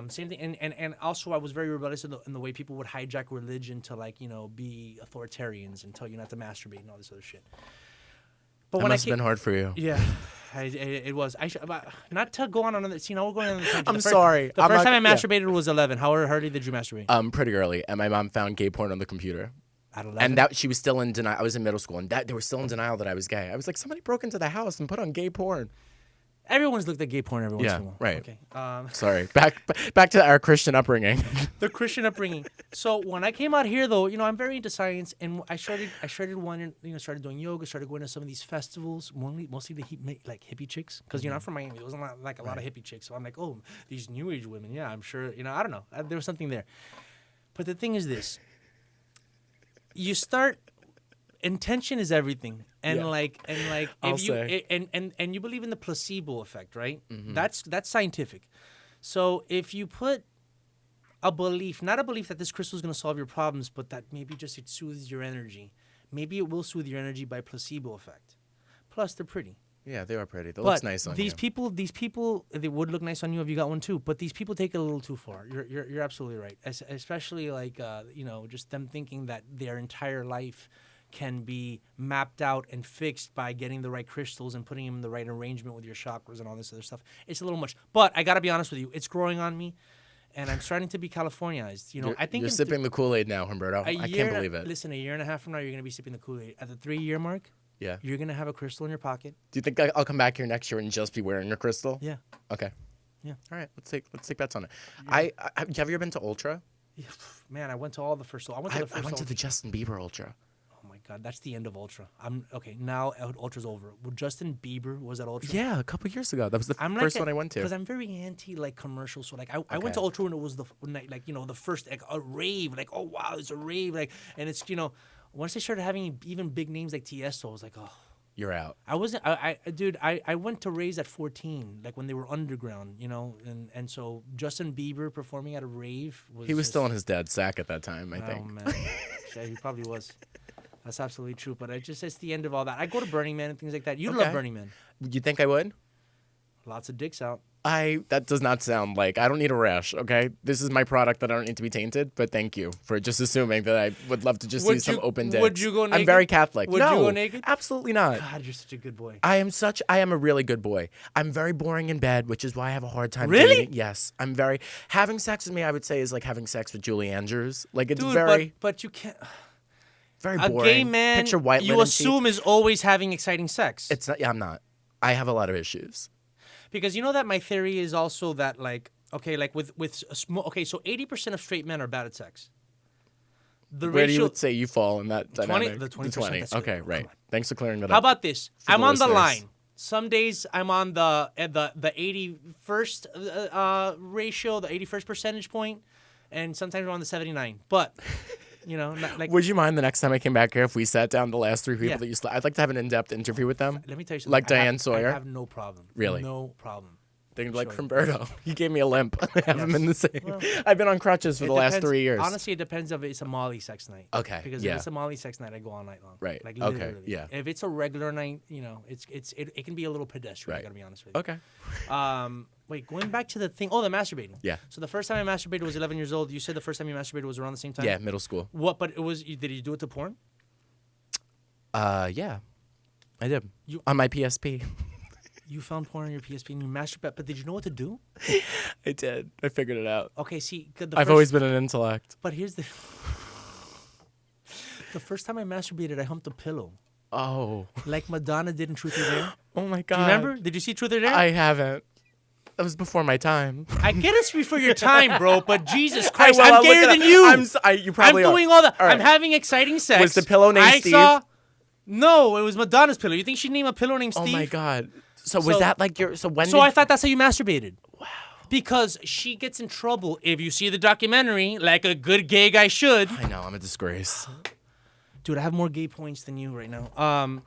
Same thing. And also, I was very rebellious in the way people would hijack religion to, like, be authoritarians and tell you not to masturbate and all this other shit. But that must have been hard for you. Yeah, it was. Not to go on another. See, now we're going on another tangent. I'm sorry. The first time I masturbated was 11. How early did you masturbate? Pretty early, and my mom found gay porn on the computer. At 11? And that she was still in denial. I was in middle school, and they were still in denial that I was gay. I was like, somebody broke into the house and put on gay porn. Everyone's looked at gay porn every once in a while. Right. Okay. Sorry. Back to our Christian upbringing. The Christian upbringing. So when I came out here, though, I'm very into science, and I started started doing yoga, started going to some of these festivals, mostly the hippie chicks, because I'm from Miami. There wasn't a lot of hippie chicks, so I'm like, oh, these new age women. Yeah, I'm sure. I don't know. There was something there. But the thing is this: you start. Intention is everything, and if you you believe in the placebo effect, right? Mm-hmm. That's scientific. So if you put a belief, not a belief that this crystal is going to solve your problems, but that maybe just it soothes your energy. Maybe it will soothe your energy by placebo effect. Plus, they're pretty. Yeah, they are pretty. They look nice on you. These people, they would look nice on you if you got one too. But these people take it a little too far. You're absolutely right. Especially just them thinking that their entire life can be mapped out and fixed by getting the right crystals and putting them in the right arrangement with your chakras and all this other stuff. It's a little much. But I got to be honest with you. It's growing on me, and I'm starting to be Californianized. I think you're sipping the Kool-Aid now, Humberto. I can't believe it. Listen, a year and a half from now, you're going to be sipping the Kool-Aid. At the 3-year mark, yeah, you're going to have a crystal in your pocket. Do you think I'll come back here next year and just be wearing a crystal? Yeah. Okay. Yeah. All right. Let's take bets on it. Yeah. Have you ever been to Ultra? Yeah, man, I went to all the first. I went to the Justin Bieber Ultra. God, that's the end of Ultra. Now Ultra's over. Well, Justin Bieber was at Ultra. Yeah, a couple years ago. That was the first one I went to. Because I'm very anti commercials. So I went to Ultra when it was the first a rave. Like, oh wow, it's a rave. Like, and it's once they started having even big names like Tiesto, I was like, oh. You're out. I wasn't. Dude, I went to raves at 14, like when they were underground, and so Justin Bieber performing at a rave was. He was still in his dad's sack at that time, I think. Oh man, yeah, he probably was. That's absolutely true, but it's the end of all that. I go to Burning Man and things like that. You'd love Burning Man. You think I would? Lots of dicks out. That does not sound like, I don't need a rash, okay? This is my product that I don't need to be tainted, but thank you for just assuming that I would love to just see some open dicks. Would you go naked? I'm very Catholic. Would you go naked? Absolutely not. God, you're such a good boy. I am a really good boy. I'm very boring in bed, which is why I have a hard time Really? dating. Yes. Having sex with me, I would say, is like having sex with Julie Andrews. Like, it's Dude, but you can't. very boring. A gay man, Picture white you linen assume sheets. is always having exciting sex. It's not, yeah, I'm not. I have a lot of issues. Because you know that my theory is also that, like, okay, like so 80% of straight men are bad at sex. Where do you say you fall in that dynamic? The 20%. That's okay, good. right. Thanks for clearing that up. How about this? I'm on the listeners. line. Some days I'm on the 81st ratio, the 81st percentage point, and sometimes I'm on the 79. But you know, like. Would you mind the next time I came back here if we sat down the last 3 people Yeah. that you slept? I'd like to have an in-depth interview with them. Let me tell you something. Like Diane Sawyer. I have no problem. Really? No problem. They'd be like, Sure. Humberto, he gave me a limp. I haven't Yes. been the same. Well, I've been on crutches for the last depends- 3 years. Honestly, it depends if it's a Molly sex night. Okay, Because yeah. if it's a Molly sex night, I go all night long. Right, Like okay, literally. yeah. If it's a regular night, you know, it can be a little pedestrian. Right. I gotta be honest with you. Okay. Wait, going back to the thing. Oh, the masturbating. Yeah. So the first time I masturbated was 11 years old. You said the first time you masturbated was around the same time. Yeah, middle school. What? But it was. Did you do it to porn? Yeah. I did. You- On my PSP. You found porn on your PSP and you masturbated, but did you know what to do? I did. I figured it out. Okay, see, I've always been an intellect. But here's the. The first time I masturbated, I humped a pillow, Oh. like Madonna did in Truth or Dare. Oh my Do God. you remember? Did you see Truth or Dare? I haven't. That was before my time. I get it's before your time, bro. But Jesus Christ, Well, I'm gayer than you. You probably I'm are. doing all that. right. I'm having exciting sex. Was the pillow named Steve? No, it was Madonna's pillow. You think she'd name a pillow named Oh Steve? my God. So was that like your? So when? So I thought that's how you masturbated. Wow. Because she gets in trouble if you see the documentary, like a good gay guy should. I know I'm a disgrace. Dude, I have more gay points than you right now.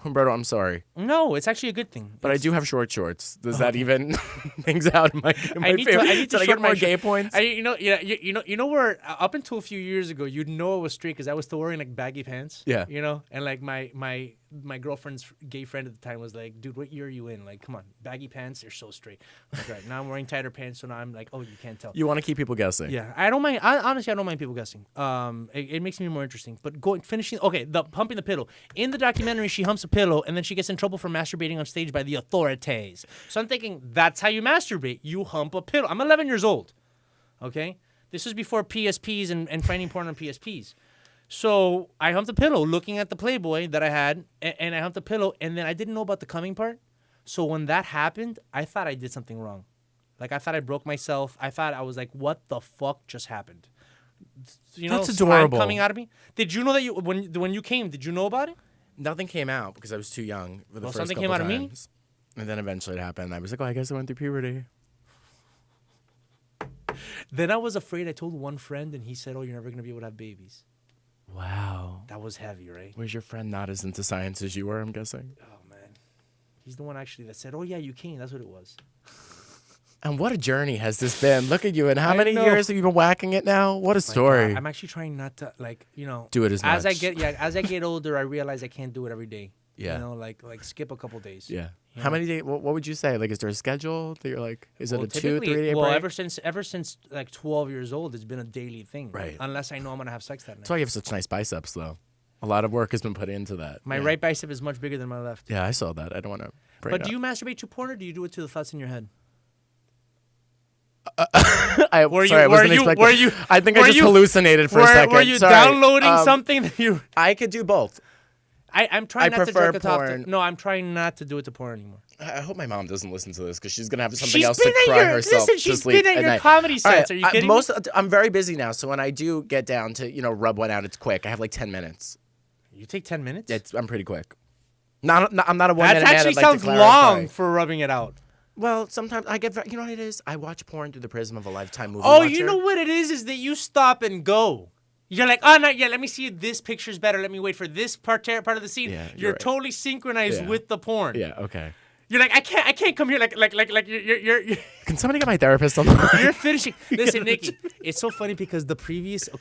Humberto, I'm sorry, No, it's actually a good thing. but I do have short shorts. Does that even things out? In my I need to Did I get shorten my more gay points? You know where up until a few years ago, you'd know I was straight because I was still wearing like baggy pants. Yeah. You know, and like my girlfriend's gay friend at the time was like, "Dude, what year are you in? Like, come on, baggy pants, they're so straight." I'm like, right, now I'm wearing tighter pants, so now I'm like, "Oh, you can't tell." You want to keep people guessing. Yeah, I don't mind. Honestly, I don't mind people guessing. It makes me more interesting. But finishing. Okay, the humping the pillow. In the documentary, she humps a pillow, and then she gets in trouble for masturbating on stage by the authorities. So I'm thinking that's how you masturbate. You hump a pillow. I'm 11 years old. Okay, this was before PSPs and finding porn on PSPs. So I humped a pillow, looking at the Playboy that I had, and I humped a pillow, and then I didn't know about the coming part. So when that happened, I thought I did something wrong. Like, I thought I broke myself. I thought I was like, what the fuck just happened? You know, That's slime adorable. coming out of me. Did you know that when you came, did you know about it? Nothing came out because I was too young for the first something couple came out of me? times. And then eventually it happened. I was like, oh, I guess I went through puberty. Then I was afraid. I told one friend, and he said, oh, you're never going to be able to have babies. Wow. That was heavy, right? Was your friend not as into science as you were, I'm guessing? Oh, man. He's the one actually that said, oh, yeah, you came. That's what it was. And what a journey has this been. Look at you. And how I many know. years have you been whacking it now? What a story. I'm actually trying not to, like, you know. Do it as As I much. as I get older, I realize I can't do it every day. Yeah. You know, like skip a couple days. Yeah. You How know? many days? What would you say? Like, is there a schedule that you're like, is it Well, a 2-3 typically- day well, break? ever since like 12 years old, it's been a daily thing. Right. Unless I know I'm gonna have sex that night. That's why you have such nice biceps, though. A lot of work has been put into that. My yeah. right bicep is much bigger than my left. Yeah, I saw that. I don't want to bring But it do you masturbate to porn, or do you do it to the thoughts in your head? up. I wasn't expecting. I think I just hallucinated for a second. Were you Sorry. downloading something that you? I could do both. I'm trying I not to prefer jerk it off. porn. No, I'm trying not to do it to porn anymore. I hope my mom doesn't listen to this because she's gonna have something She's else to been at cry your- herself listen, to she's sleep been at at your night. comedy All right, sets. Are you kidding me? I'm very busy now, so when I do get down to rub one out, it's quick. I have like 10 minutes. You take 10 minutes? I'm pretty quick. I'm not a 1 minute That man. actually I'd like to sounds clarify. long for rubbing it out. Well, sometimes I get. You know what it is? I watch porn through the prism of a lifetime movie Oh, watcher. you know what it is that you stop and go. You're like, oh, not yet. Let me see if this picture's better. Let me wait for this part of the scene. Yeah, you're right. totally synchronized Yeah. with the porn. Yeah. Okay. You're like, I can't come here. Like you're Can somebody get my therapist on the line? You're finishing. Listen, Nicky, it's so funny because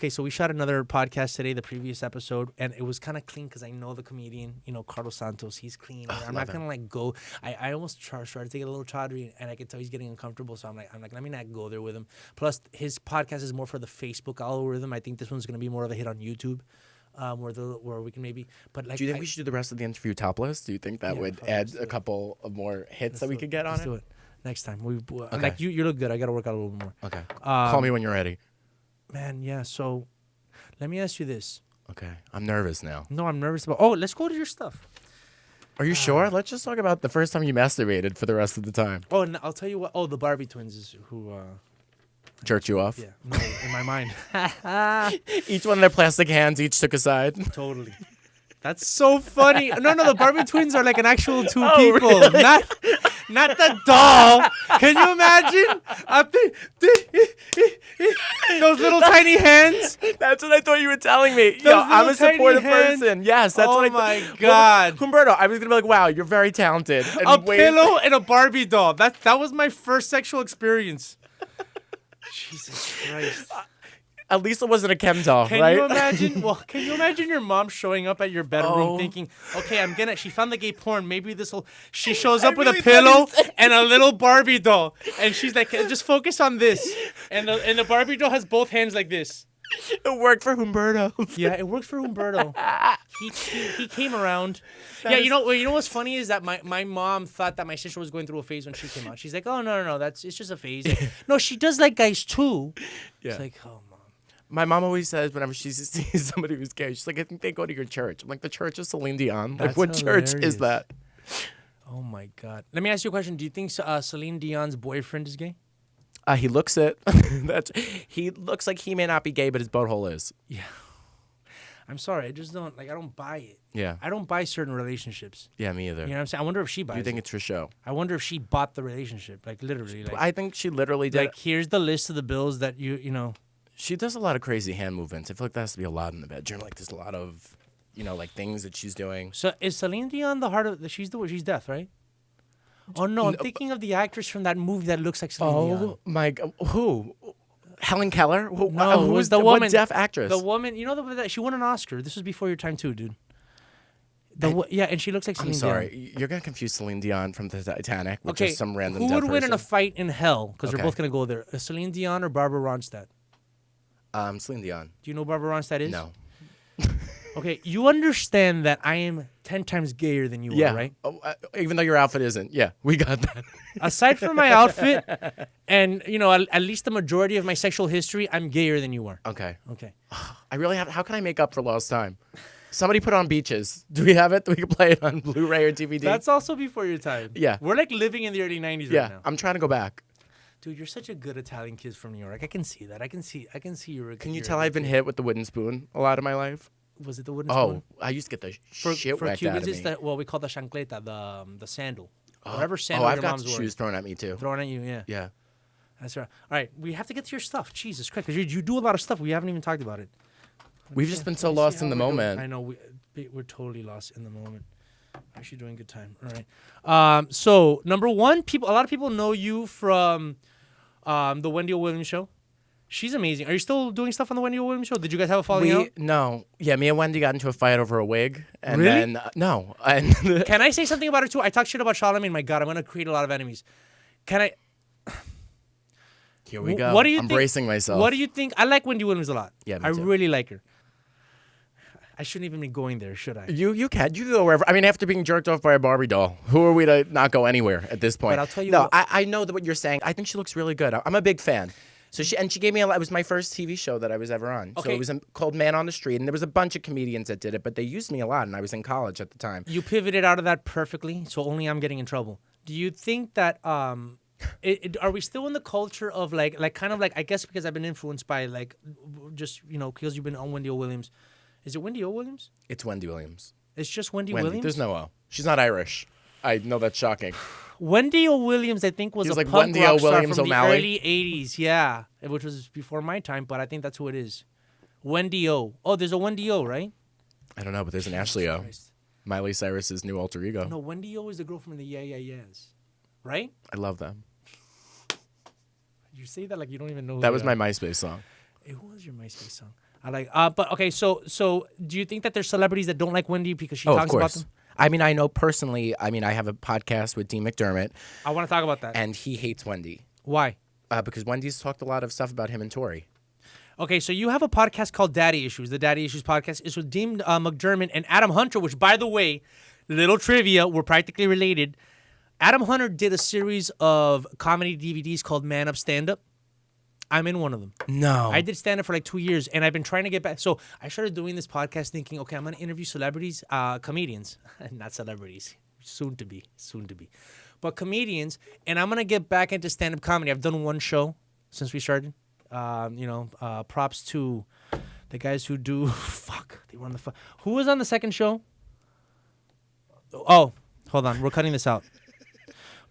so we shot another podcast today, the previous episode, and it was kind of clean because I know the comedian, Carlos Santos. He's clean. I'm not gonna go. I almost started to take a little toddy, and I could tell he's getting uncomfortable. So I'm like, let me not go there with him. Plus, his podcast is more for the Facebook algorithm. I think this one's gonna be more of a hit on YouTube. Where we can maybe, but like, do you think we should do the rest of the interview topless? Do you think that would add a couple of more hits that we could get on Let's it? do it next time. Like you look good. I gotta work out a little more. Okay. Call me when you're ready. Man, yeah. So, let me ask you this. Okay, I'm nervous now. No, I'm nervous about. Oh, let's go to your stuff. Are you sure? Let's just talk about the first time you masturbated for the rest of the time. Oh, and I'll tell you what. Oh, the Barbie twins is who. Jerked you off? Yeah, no, in my mind. Each one of their plastic hands each took a side. Totally. That's so funny. No, the Barbie twins are like an actual two Oh, people, really? not the doll. Can you imagine? Those little tiny hands. That's what I thought you were telling me. Those I'm a little tiny supportive hands. person. Yes, that's what I Oh my God. Humberto, I was going to be like, wow, you're very talented. And A pillow and a Barbie doll. That was my first sexual experience. Jesus Christ. At least it wasn't a chem doll, right? Can you imagine your mom showing up at your bedroom thinking, okay, she found the gay porn. Maybe she shows up with a pillow and a little Barbie doll. And she's like, just focus on this. And the Barbie doll has both hands like this. It worked for Humberto. Yeah, it worked for Humberto. He came around. You know what's funny is that my mom thought that my sister was going through a phase when she came out. She's like, oh no, it's just a phase. No, she does like guys too. Yeah. It's like, oh mom. My mom always says whenever she sees somebody who's gay, she's like, I think they go to your church. I'm like, the church of Celine Dion. That's like, what hilarious. church is that? Oh my God. Let me ask you a question. Do you think Celine Dion's boyfriend is gay? He looks it. He looks like he may not be gay, but his butthole is. Yeah. I'm sorry. I just don't, I don't buy it. Yeah. I don't buy certain relationships. Yeah, me either. You know what I'm saying? I wonder if she buys it. You think it's for show? I wonder if she bought the relationship. Like, literally. Like, I think she literally did. Like, here's the list of the bills that you know. She does a lot of crazy hand movements. I feel like there has to be a lot in the bedroom. Like, there's a lot of, like things that she's doing. So, is Celine Dion the heart of she's deaf, right? Oh, no. I'm thinking of the actress from that movie that looks like Celine Dion. Oh, my God. Who? Helen Keller? No, who's the woman? What deaf actress? The woman, she won an Oscar. This was before your time too, dude. And she looks like Celine I'm sorry. Dion. You're going to confuse Celine Dion from the Titanic with Okay, just some random who deaf would win in a person. fight in hell? Because they're Okay. both going to go there. Celine Dion or Barbara Ronstadt? Celine Dion. Do you know who Barbara Ronstadt is? No. Okay, you understand that I am 10 times gayer than you are, right? Oh, even though your outfit isn't. Yeah, we got that. Aside from my outfit and, at least the majority of my sexual history, I'm gayer than you are. Okay. Okay. I really have. How can I make up for lost time? Somebody put on Beaches. Do we have it? We can play it on Blu-ray or DVD. That's also before your time. Yeah. We're like living in the early 90s yeah. right now. I'm trying to go back. Dude, you're such a good Italian kid from New York. I can see that. I can see you're a Can you tell I've been hit with the wooden spoon a lot of my life? Was it the wooden spoon? Oh, I used to get the For shit whacked Cubans, out of it's me. what we call the chancleta, the sandal. Whatever sandal I've your got mom's wearing. shoes thrown at me too. Thrown at you, yeah. Yeah. That's right. All right, we have to get to your stuff. Jesus Christ, because you do a lot of stuff. We haven't even talked about it. We've just been so lost in the moment. I know we're totally lost in the moment. Actually, doing good time. All right. So number one, a lot of people know you from the Wendy Williams show. She's amazing. Are you still doing stuff on the Wendy Williams show? Did you guys have a falling out? No. Yeah, me and Wendy got into a fight over a wig. And Really? then, no. And Can I say something about her too? I talk shit about Charlamagne. My God, I'm gonna create a lot of enemies. Can I? Here we go. What do you I'm think? bracing myself. What do you think? I like Wendy Williams a lot. Yeah, me I too. really like her. I shouldn't even be going there, should I? You can go wherever. I mean, after being jerked off by a Barbie doll, who are we to not go anywhere at this point? But I'll tell you no, what- I know that what you're saying. I think she looks really good. I'm a big fan. So she gave me it was my first TV show that I was ever on. So Okay. it was called Man on the Street, and there was a bunch of comedians that did it, but they used me a lot, and I was in college at the time. You pivoted out of that perfectly, so only I'm getting in trouble. Do you think that are we still in the culture of like kind of like, I guess because I've been influenced by like just because you've been on Wendy O. Williams. Is it Wendy O. Williams? It's Wendy Williams. It's just Wendy, Wendy. Williams. There's no O. She's not Irish. I know that's shocking. Wendy O. Williams, I think, was He was a like punk Wendy rock O. star Williams from O'Malley? the early '80s. Yeah, which was before my time, but I think that's who it is. Wendy O. Oh, there's a Wendy O, right? I don't know, but there's an Ashley O. Christ. Miley Cyrus's new alter ego. No, Wendy O is the girl from the Yeah Yeah Yeahs, right? I love them. You say that like you don't even know. That was my MySpace song. It was your MySpace song. I like. But okay, so do you think that there's celebrities that don't like Wendy because she talks about them? I mean, I know personally. I mean, I have a podcast with Dean McDermott. I want to talk about that. And he hates Wendy. Why? Because Wendy's talked a lot of stuff about him and Tori. Okay, so you have a podcast called Daddy Issues. The Daddy Issues podcast is with Dean McDermott and Adam Hunter, which, by the way, little trivia, we're practically related. Adam Hunter did a series of comedy DVDs called Man Up, Stand Up. I'm in one of them. No. I did stand up for like 2 years, and I've been trying to get back. So I started doing this podcast thinking, okay, I'm going to interview celebrities, comedians, not celebrities, soon to be, but comedians, and I'm going to get back into stand-up comedy. I've done one show since we started. Props to the guys who do, they were on the, who was on the second show? Oh, hold on, we're cutting this out.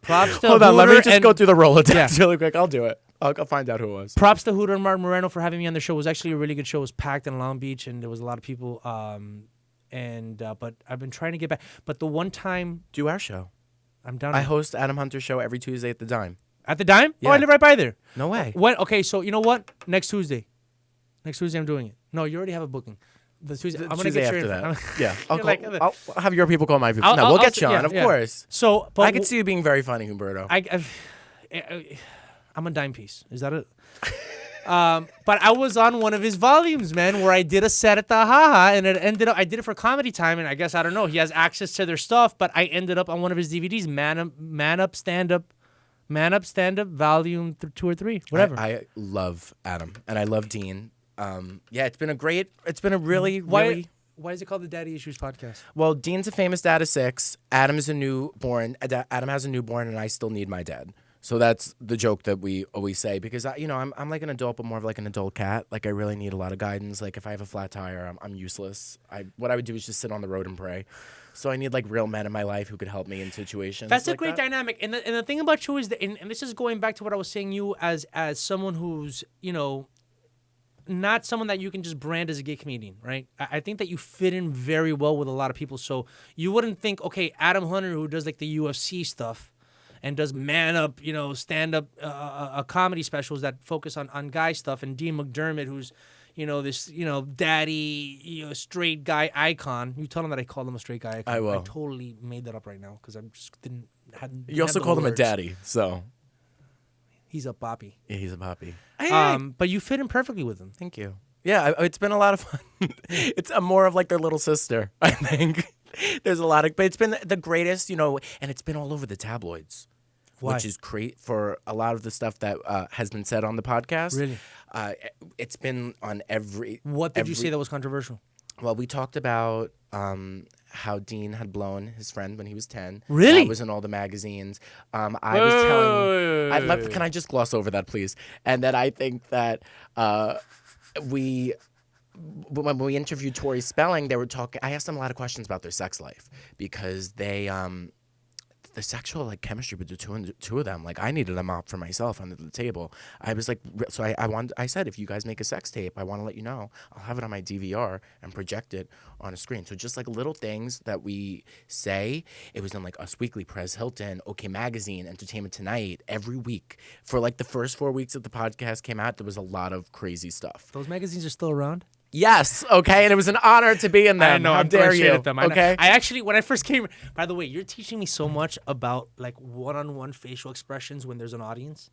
Props to Hold on, let me just go through the Rolodex Yeah. really quick. I'll do it. I'll find out who it was. Props to Hooter and Martin Moreno for having me on the show. It was actually a really good show. It was packed in Long Beach, and there was a lot of people. But I've been trying to get back. But the one time... Do our show. I'm down. I host Adam Hunter's show every Tuesday at the Dime. At the Dime? Yeah. Oh, I live right by there. No way. When? Okay, so you know what? Next Tuesday I'm doing it. No, you already have a booking. The Tuesday. I'm going to get after that. Yeah. I'll I'll have your people call my people. We'll get you on, of course. So, but I could see you being very funny, Humberto. I'm a dime piece. Is that it? But I was on one of his volumes, man, where I did a set at the Haha, and it ended up, I did it for Comedy Time, and I guess, I don't know, he has access to their stuff, but I ended up on one of his DVDs, Man Up, Stand Up, Volume 2 or 3, whatever. I love Adam, and I love Dean. It's been a really, Why is it called the Daddy Issues Podcast? Well, Dean's a famous dad of 6. Adam has a newborn, and I still need my dad. So that's the joke that we always say because I'm like an adult, but more of like an adult cat. Like I really need a lot of guidance. Like if I have a flat tire, I'm useless. What I would do is just sit on the road and pray. So I need like real men in my life who could help me in situations. That's like a great dynamic. And the thing about you is that, and this is going back to what I was saying, you as someone who's not someone that you can just brand as a gay comedian, right? I think that you fit in very well with a lot of people. So you wouldn't think, okay, Adam Hunter, who does like the UFC stuff and does Man Up, stand-up comedy specials that focus on guy stuff, and Dean McDermott, who's, this, daddy, straight guy icon. You tell him that I called him a straight guy icon. I will. I totally made that up right now because I just hadn't. You also called him a daddy, so. He's a papi. Yeah, he's a papi. But you fit in perfectly with him. Thank you. Yeah, it's been a lot of fun. It's more of like their little sister, I think. There's a lot of, but it's been the greatest, and it's been all over the tabloids. Why? Which is great for a lot of the stuff that has been said on the podcast. Really? It's been on every... What did you say that was controversial? Well, we talked about how Dean had blown his friend when he was 10. Really? That was in all the magazines. I was telling... Can I just gloss over that, please? And then I think that when we interviewed Tori Spelling, they were talking... I asked them a lot of questions about their sex life because they... the sexual chemistry with the two of them, I needed a mop for myself under the table. I was I said, if you guys make a sex tape, I want to let you know. I'll have it on my DVR and project it on a screen. So just little things that we say. It was in Us Weekly, Perez Hilton, OK Magazine, Entertainment Tonight, every week. For the first 4 weeks that the podcast came out, there was a lot of crazy stuff. Those magazines are still around? Yes, okay, and it was an honor to be in them. I know, How dare you? Them. Okay, I actually, when I first came, by the way, you're teaching me so much about one-on-one facial expressions when there's an audience.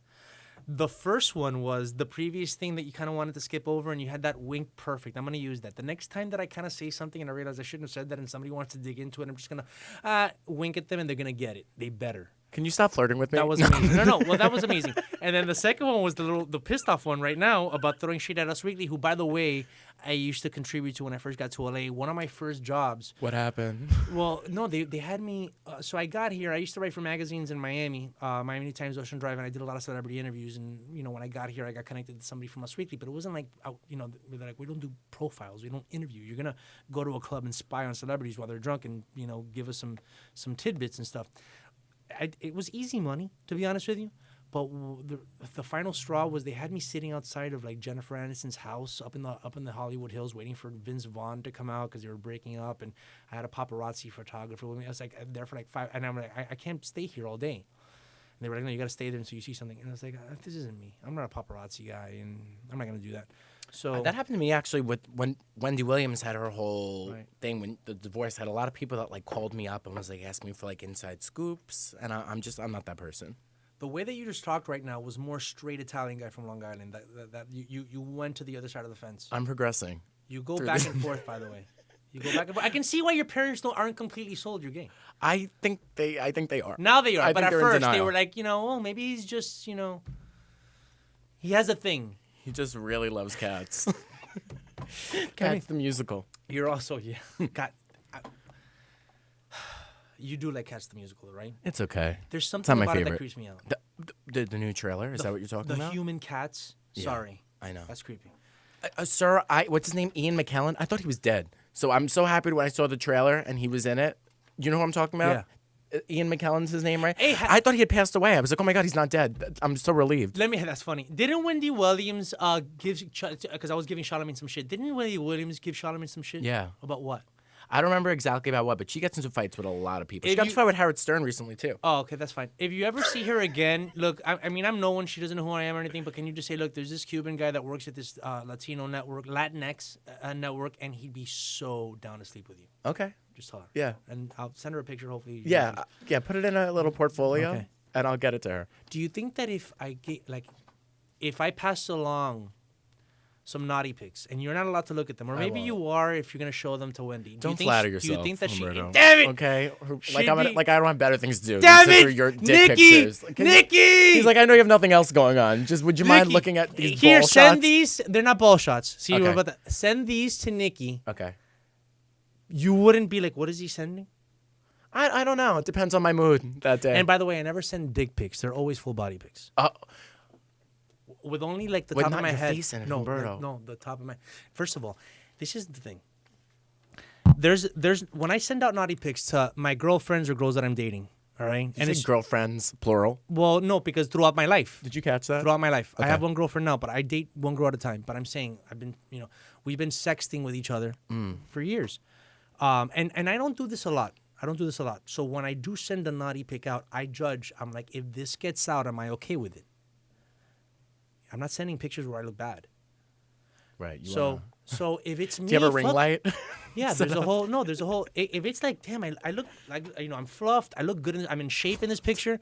The first one was the previous thing that you kind of wanted to skip over, and you had that wink perfect. I'm gonna use that. The next time that I kind of say something and I realize I shouldn't have said that, and somebody wants to dig into it, I'm just gonna wink at them, and they're gonna get it. They better. Can you stop flirting with me? That was amazing. No. Well, that was amazing. And then the second one was the pissed off one right now about throwing shit at Us Weekly, who, by the way, I used to contribute to when I first got to LA. One of my first jobs. What happened? Well, no, they had me. So I got here. I used to write for magazines in Miami, Miami Times, Ocean Drive, and I did a lot of celebrity interviews. And when I got here, I got connected to somebody from Us Weekly. But it wasn't they're like, we don't do profiles. We don't interview. You're gonna go to a club and spy on celebrities while they're drunk and give us some tidbits and stuff. It was easy money, to be honest with you. But the final straw was they had me sitting outside of like Jennifer Aniston's house up in the Hollywood Hills waiting for Vince Vaughn to come out because they were breaking up, and I had a paparazzi photographer with me. I was like there for like 5, and I'm like I can't stay here all day. And they were like, no, you got to stay there until you see something. And I was like, this isn't me. I'm not a paparazzi guy, and I'm not gonna do that. So that happened to me actually with when Wendy Williams had her whole thing when the divorce. Had a lot of people that like called me up and was like asking me for like inside scoops, and I'm not that person. The way that you just talked right now was more straight Italian guy from Long Island. That you went to the other side of the fence. I'm progressing. You go back and forth, by the way. You go back and forth. I can see why your parents aren't completely sold your game. I think they are. Now they are, but at first they were like, maybe he's just, he has a thing. He just really loves Cats. Cats the musical. You're also, God. You do like Cats the musical, right? It's okay. There's something about it that creeps me out. The new trailer? Is that what you're talking about? The human cats? Yeah, sorry. I know. That's creepy. Sir, what's his name? Ian McKellen? I thought he was dead. So I'm so happy when I saw the trailer and he was in it. You know who I'm talking about? Yeah. Ian McKellen's his name, right? Hey, I thought he had passed away. I was like, oh my God, he's not dead. I'm so relieved. That's funny. Didn't Wendy Williams because I was giving Charlamagne some shit. Didn't Wendy Williams give Charlamagne some shit? Yeah. About what? I don't remember exactly about what, but she gets into fights with a lot of people. She got into a fight with Howard Stern recently, too. Oh, okay, that's fine. If you ever see her again, look, I mean, I'm no one. She doesn't know who I am or anything, but can you just say, look, there's this Cuban guy that works at this Latino network, Latinx network, and he'd be so down to sleep with you. Okay. Just tell her. Yeah. And I'll send her a picture, hopefully. Yeah, put it in a little portfolio, and I'll get it to her. Do you think that if I pass along some naughty pics, and you're not allowed to look at them, or maybe you are if you're gonna show them to Wendy. Don't flatter yourself. Do you think that Humberto. Damn it! Okay, like I don't have better things to do. Damn it! Your dick Nikki! pictures. Nikki! He's like, I know you have nothing else going on. Just would you mind looking at these ball shots? Send these. They're not ball shots. See, okay. What about that? Send these to Nikki. Okay. You wouldn't be like, what is he sending? I don't know. It depends on my mood that day. And by the way, I never send dick pics. They're always full body pics. With only like the top of my head. Face in it, no, the top of my. First of all, this is the thing. There's when I send out naughty pics to my girlfriends or girls that I'm dating, all right, and it's girlfriends plural. Well, no, because throughout my life. Did you catch that? Throughout my life, okay. I have one girlfriend now, but I date one girl at a time. But I'm saying we've been sexting with each other for years, and I don't do this a lot. So when I do send a naughty pic out, I judge. I'm like, if this gets out, am I okay with it? I'm not sending pictures where I look bad. Right. So So if it's me, do you have a ring light? Yeah, there's a whole. If it's like, damn, I look like, I'm fluffed. I look good. I'm in shape in this picture.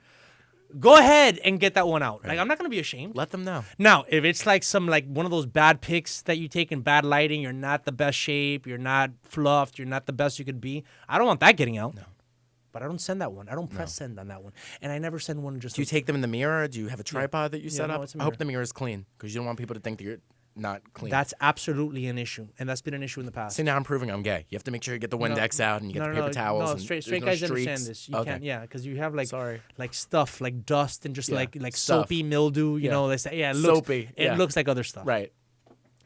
Go ahead and get that one out. Right. Like, I'm not gonna be ashamed. Let them know. Now, if it's like one of those bad pics that you take in bad lighting, you're not the best shape, you're not fluffed, you're not the best you could be. I don't want that getting out. No. But I don't send that one. I don't press send on that one. And I never send one just. Do you take them in the mirror? Do you have a tripod that you set up? It's a I hope the mirror is clean because you don't want people to think that you're not clean. That's absolutely an issue, and that's been an issue in the past. See, now I'm proving I'm gay. You have to make sure you get the Windex out and you get the paper towels. No, straight guys understand this. You can't, because you have like stuff like dust and just like soapy mildew. You know, they say it looks soapy. It looks like other stuff. Right.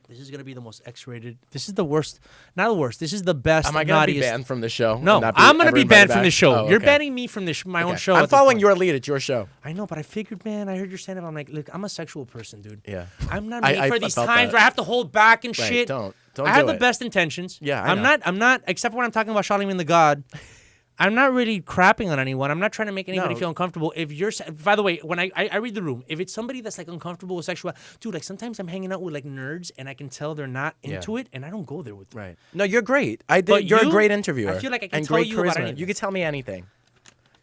This is gonna be the most X-rated. This is the worst. Not the worst. This is the best. Am I gonna be banned from the show? No, I'm gonna be banned from the show. Oh, You're banning me from my own show. I'm following your lead. It's your show. I know, but I figured, man. I heard your stand-up. I'm like, look, I'm a sexual person, dude. Yeah. I'm not made for these times where I have to hold back and shit. Don't. I have the best intentions. Yeah, I'm not. Except when I'm talking about Charlamagne the God. I'm not really crapping on anyone. I'm not trying to make anybody feel uncomfortable. If you're, by the way, when I read the room, if it's somebody that's like uncomfortable with sexual, dude, like sometimes I'm hanging out with like nerds and I can tell they're not into it, and I don't go there with them. Right. No, you're great. You're a great interviewer. I feel like I can tell you about anything. You can tell me anything.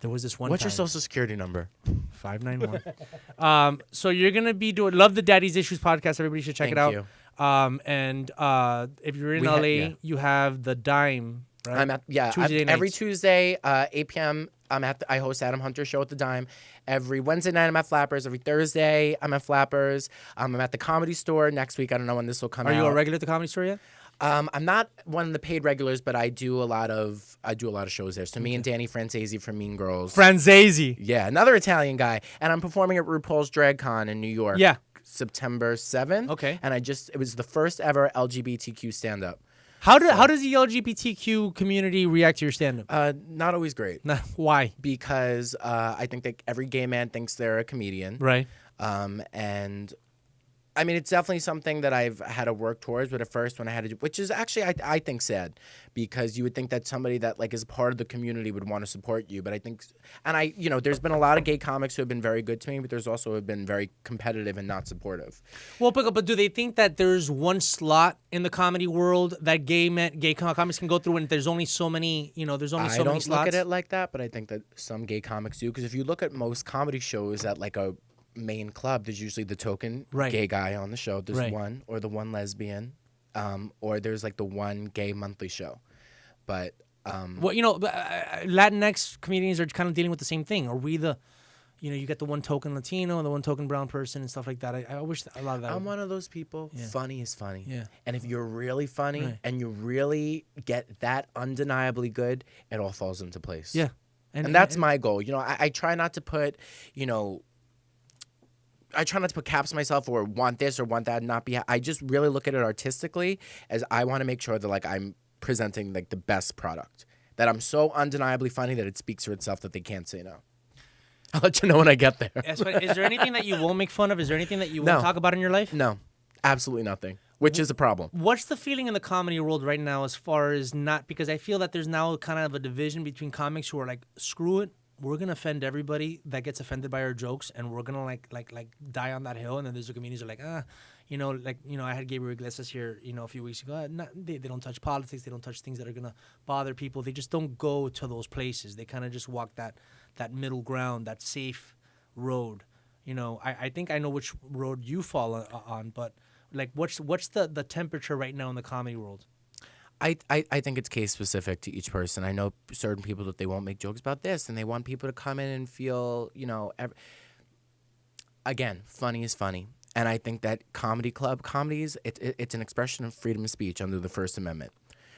There was this one. What's your social security number? 591. So you're gonna be doing Love the Daddy's Issues podcast. Everybody should check it out. You. And if you're in LA, you have the Dime. Right? I'm at every Tuesday, 8 p.m. I host Adam Hunter's show at the Dime. Every Wednesday night I'm at Flappers. Every Thursday I'm at Flappers. I'm at the Comedy Store next week. I don't know when this will come out. Are you a regular at the Comedy Store yet? I'm not one of the paid regulars, but I do a lot of shows there. So me and Danny Francesi from Mean Girls. Francesi. Yeah, another Italian guy, and I'm performing at RuPaul's Drag Con in New York. Yeah. September 7th. Okay. And it was the first ever LGBTQ stand-up. How does the LGBTQ community react to your stand-up? Not always great. Why? Because I think that every gay man thinks they're a comedian. Right. And I mean, it's definitely something that I've had to work towards. But at first, when I had to do, which is actually, I think, sad, because you would think that somebody that like is part of the community would want to support you. But I think, and there's been a lot of gay comics who have been very good to me, but there's also have been very competitive and not supportive. Well, but do they think that there's one slot in the comedy world that gay comics can go through, and there's only so many, there's only so many slots? I don't look at it like that, but I think that some gay comics do. Because if you look at most comedy shows at like a main club, there's usually the token gay guy on the show. There's one, or the one lesbian, or there's like the one gay monthly show. But Latinx comedians are kind of dealing with the same thing. Are we the, you get the one token Latino and the one token brown person and stuff like that. I wish a lot of that. I'm one of those people. Yeah. Funny is funny. Yeah. And if you're really funny and you really get that undeniably good, it all falls into place. Yeah. And that's my goal. I try not to put, I try not to put caps on myself or want this or want that and not be. I just really look at it artistically as I want to make sure that like I'm presenting like the best product. That I'm so undeniably funny that it speaks for itself that they can't say no. I'll let you know when I get there. Is there anything that you won't make fun of? Is there anything that you won't talk about in your life? No, absolutely nothing. Which is a problem. What's the feeling in the comedy world right now as far as not, because I feel that there's now kind of a division between comics who are like, screw it. We're gonna offend everybody that gets offended by our jokes, and we're gonna like die on that hill. And then there's the comedians who are like, I had Gabriel Iglesias here, a few weeks ago. They don't touch politics. They don't touch things that are gonna bother people. They just don't go to those places. They kind of just walk that middle ground, that safe road. I think I know which road you fall on, but like, what's the temperature right now in the comedy world? I think it's case specific to each person. I know certain people that they won't make jokes about this, and they want people to come in and feel, again, funny is funny. And I think that comedies, it's an expression of freedom of speech under the First Amendment.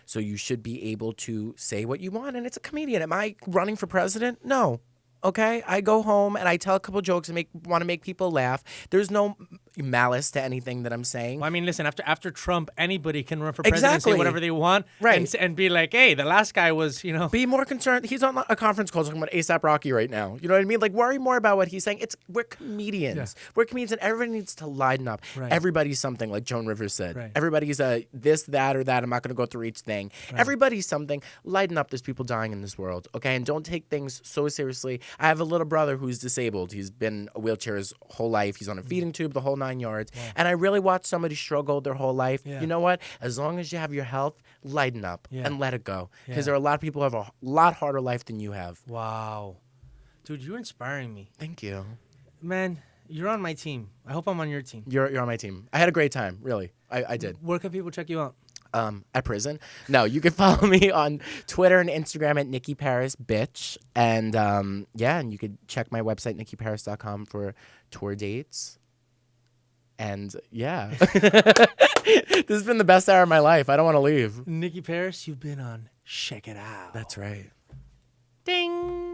So you should be able to say what you want, and it's a comedian. Am I running for president? No. Okay, I go home and I tell a couple jokes and want to make people laugh. There's no malice to anything that I'm saying. Well, I mean, listen, after Trump, anybody can run for president and say whatever they want, right? And be like, hey, the last guy was, Be more concerned. He's on a conference call talking about A$AP Rocky right now. You know what I mean? Like, worry more about what he's saying. We're comedians. Yeah. We're comedians, and everybody needs to lighten up. Right. Everybody's something, like Joan Rivers said. Right. Everybody's a this, that, or that. I'm not going to go through each thing. Right. Everybody's something. Lighten up. There's people dying in this world, okay? And don't take things so seriously. I have a little brother who's disabled. He's been in a wheelchair his whole life. He's on a feeding tube, the whole 9 yards. Wow. And I really watch somebody struggle their whole life. Yeah. You know what? As long as you have your health, lighten up and let it go. Because there are a lot of people who have a lot harder life than you have. Wow. Dude, you're inspiring me. Thank you. Man, you're on my team. I hope I'm on your team. You're on my team. I had a great time, really. I did. Where can people check you out? At prison. No, you can follow me on Twitter and Instagram at Nicky Paris Bitch. And and you could check my website, nickyparis.com, for tour dates. And yeah. This has been the best hour of my life. I don't want to leave. Nicky Paris, you've been on Checkitow. That's right. Ding.